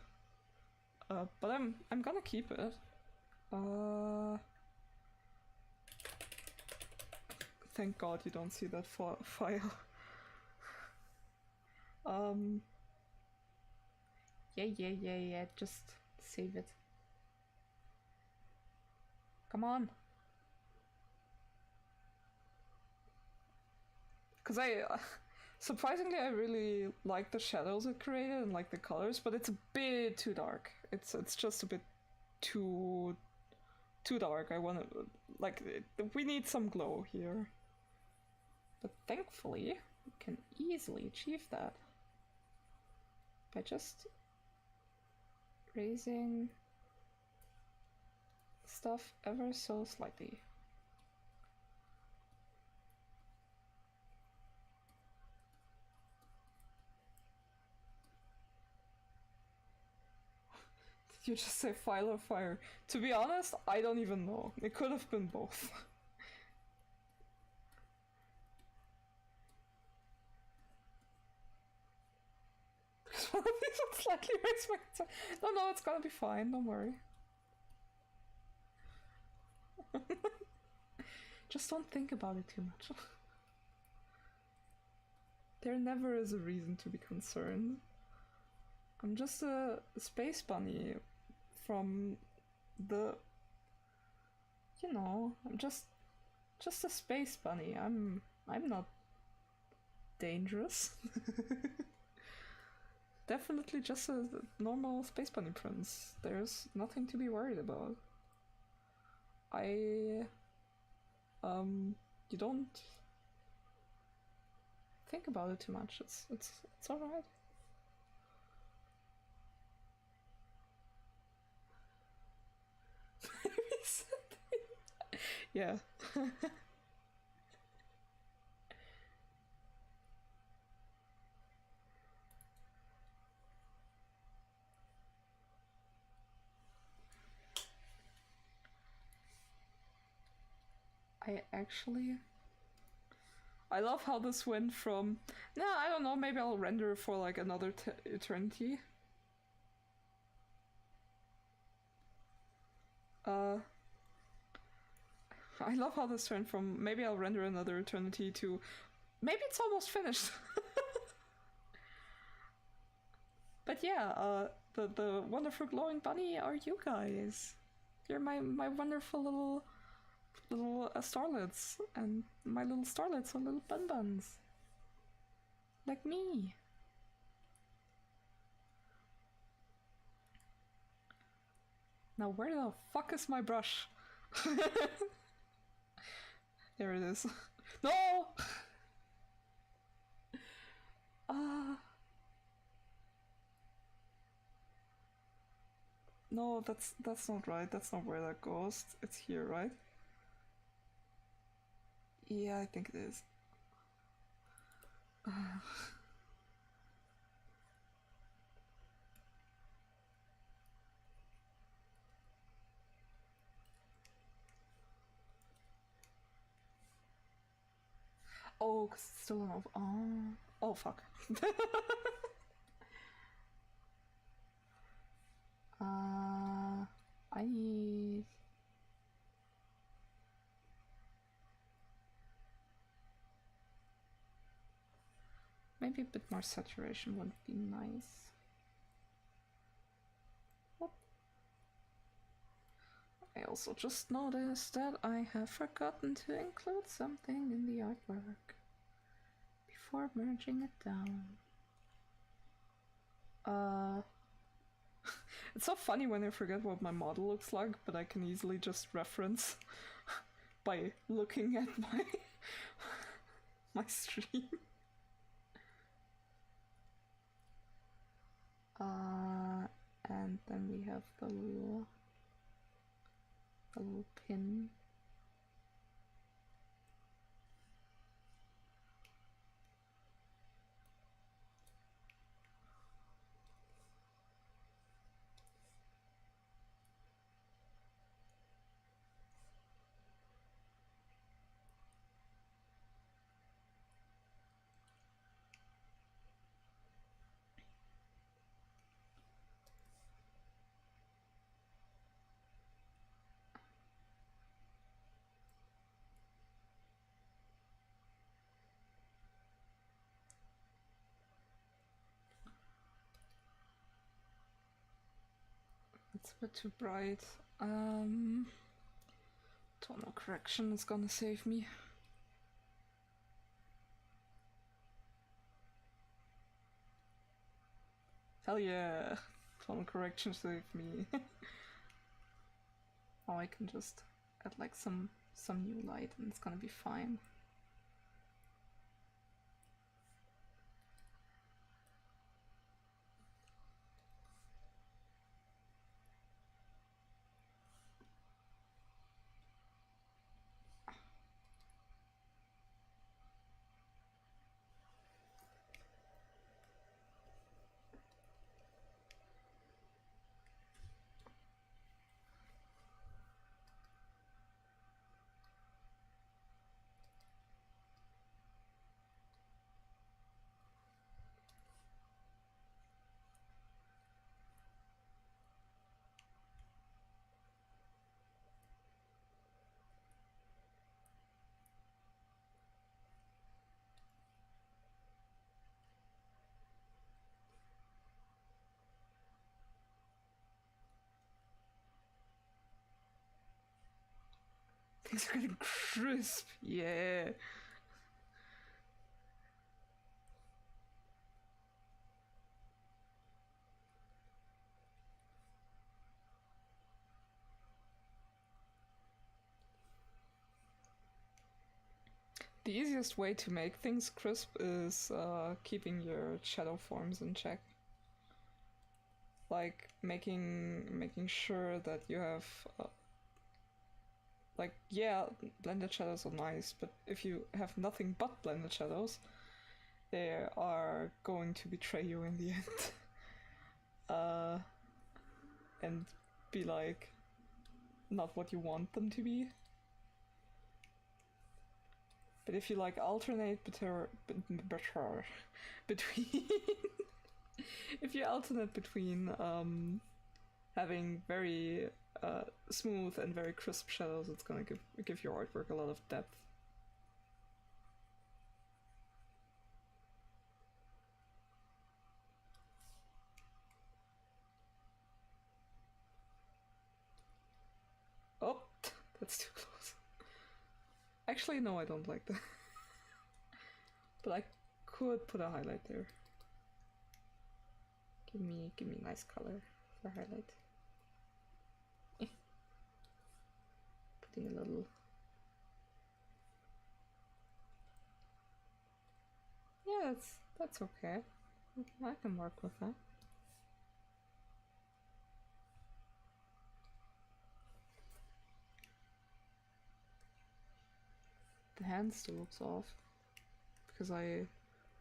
But I'm gonna keep it. Thank God you don't see that file. Yeah, just save it. Come on. Because surprisingly, I really like the shadows it created and like the colors, but it's a bit too dark. It's just a bit too dark. I want to, like, we need some glow here. But thankfully, we can easily achieve that by just raising stuff ever so slightly. You just say file or fire. To be honest, I don't even know. It could have been both. Because one of these would slightly raise my attack. No, it's gonna be fine, don't worry. Just don't think about it too much. There never is a reason to be concerned. I'm just a space bunny from the... You know, I'm just a space bunny. I'm not dangerous. Definitely just a normal space bunny prince. There's nothing to be worried about. You don't think about it too much. It's alright. Yeah. I love how this went from, nah, I don't know, maybe I'll render for like another eternity. I love how this went from maybe I'll render another eternity to maybe it's almost finished. But yeah, the wonderful glowing bunny are you guys. You're my wonderful little starlets, and my little starlets are little bun-buns. Like me. Now where the fuck is my brush? There it is. No! No, that's not right. That's not where that goes. It's here, right? Yeah, I think it is. Oh, cause it's still an oh fuck. I need... Maybe a bit more saturation would be nice. Whoop. I also just noticed that I have forgotten to include something in the artwork before merging it down. It's so funny when I forget what my model looks like, but I can easily just reference by looking at my stream. And then we have the little pin. It's a bit too bright. Tonal correction is gonna save me. Hell yeah! Tonal correction saved me. Oh, I can just add like some new light and it's gonna be fine. Things are getting crisp. Yeah. The easiest way to make things crisp is keeping your shadow forms in check. Like making sure that you have like, yeah, blended shadows are nice, but if you have nothing but blended shadows, they are going to betray you in the end. And be like not what you want them to be. But if you like alternate between if you alternate between having very smooth and very crisp shadows, it's gonna give your artwork a lot of depth. Oh, that's too close. Actually, no, I don't like that. But I could put a highlight there. Give me nice color for highlight. Putting a little. Yeah, that's okay. I can work with that. The hand still looks off because I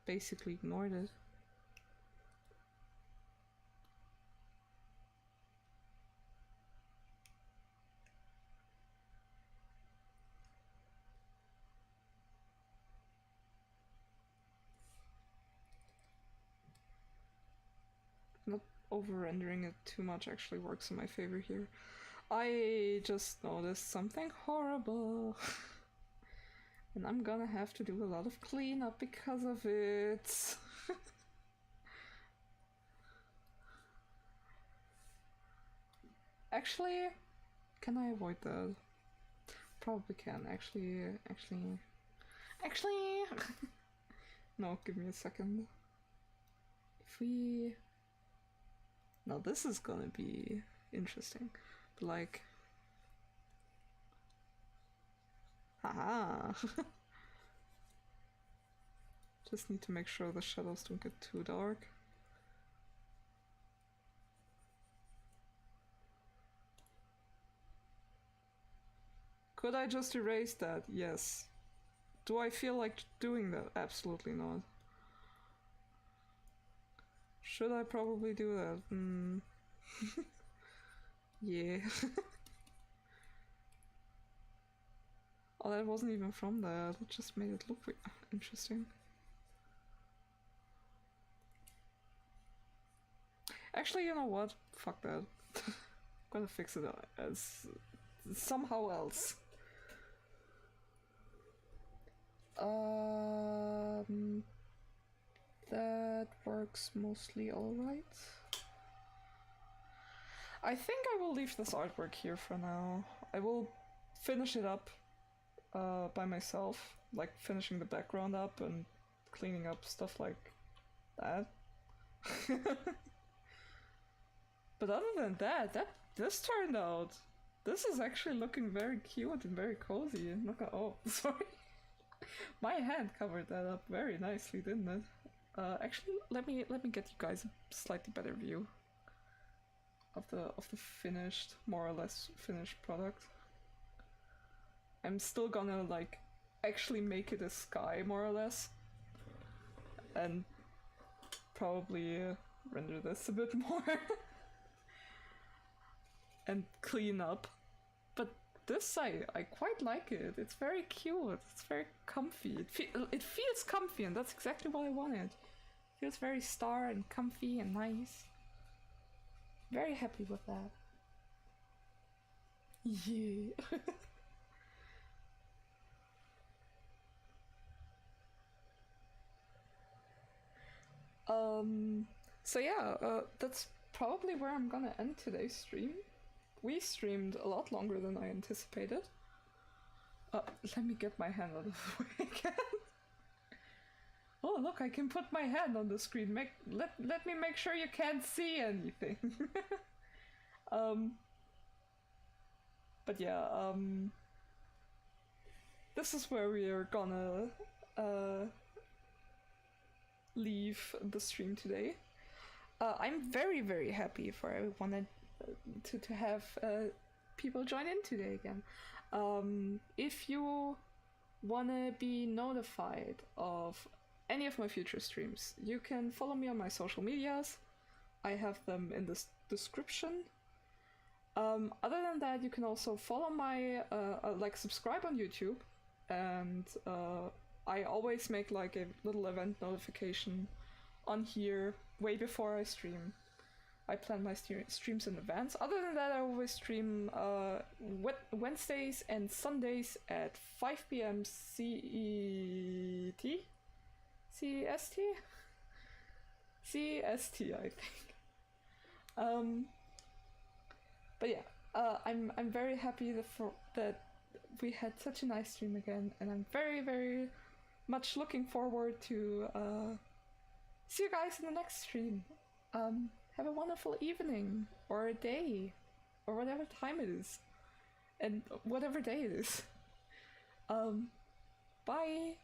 basically ignored it. Not over-rendering it too much actually works in my favor here. I just noticed something horrible. And I'm gonna have to do a lot of cleanup because of it. Actually, can I avoid that? Probably can. Actually. No, give me a second. If we... Now this is gonna be interesting. But like... Haha! Just need to make sure the shadows don't get too dark. Could I just erase that? Yes. Do I feel like doing that? Absolutely not. Should I probably do that? Yeah. Oh, that wasn't even from that. It just made it look interesting. Actually, you know what? Fuck that. I'm gonna fix it as somehow else. That works mostly alright. I think I will leave this artwork here for now. I will finish it up by myself, like finishing the background up and cleaning up stuff like that. But other than that, this turned out. This is actually looking very cute and very cozy. Look at, oh, sorry. My hand covered that up very nicely, didn't it? Actually, let me get you guys a slightly better view of the finished, more or less finished product. I'm still gonna like actually make it a sky more or less, and probably render this a bit more and clean up. But this I quite like it. It's very cute. It's very comfy. It feels comfy, and that's exactly what I wanted. It feels very star and comfy and nice. Very happy with that. Yeah. So yeah, that's probably where I'm gonna end today's stream. We streamed a lot longer than I anticipated. Let me get my hand out of the way again. Oh, look, I can put my hand on the screen. Let me make sure you can't see anything. But yeah, this is where we are gonna leave the stream today. I'm very, very happy for everyone to have people join in today again. If you wanna be notified of any of my future streams, you can follow me on my social medias. I have them in the description. Other than that, you can also follow my subscribe on YouTube, and I always make like a little event notification on here way before I stream. I plan my streams in advance. Other than that, I always stream Wednesdays and Sundays at 5 p.m. CET? CST? CST, I think. But yeah, I'm very happy that we had such a nice stream again, and I'm very, very much looking forward to see you guys in the next stream. Have a wonderful evening, or a day, or whatever time it is, and whatever day it is. Bye!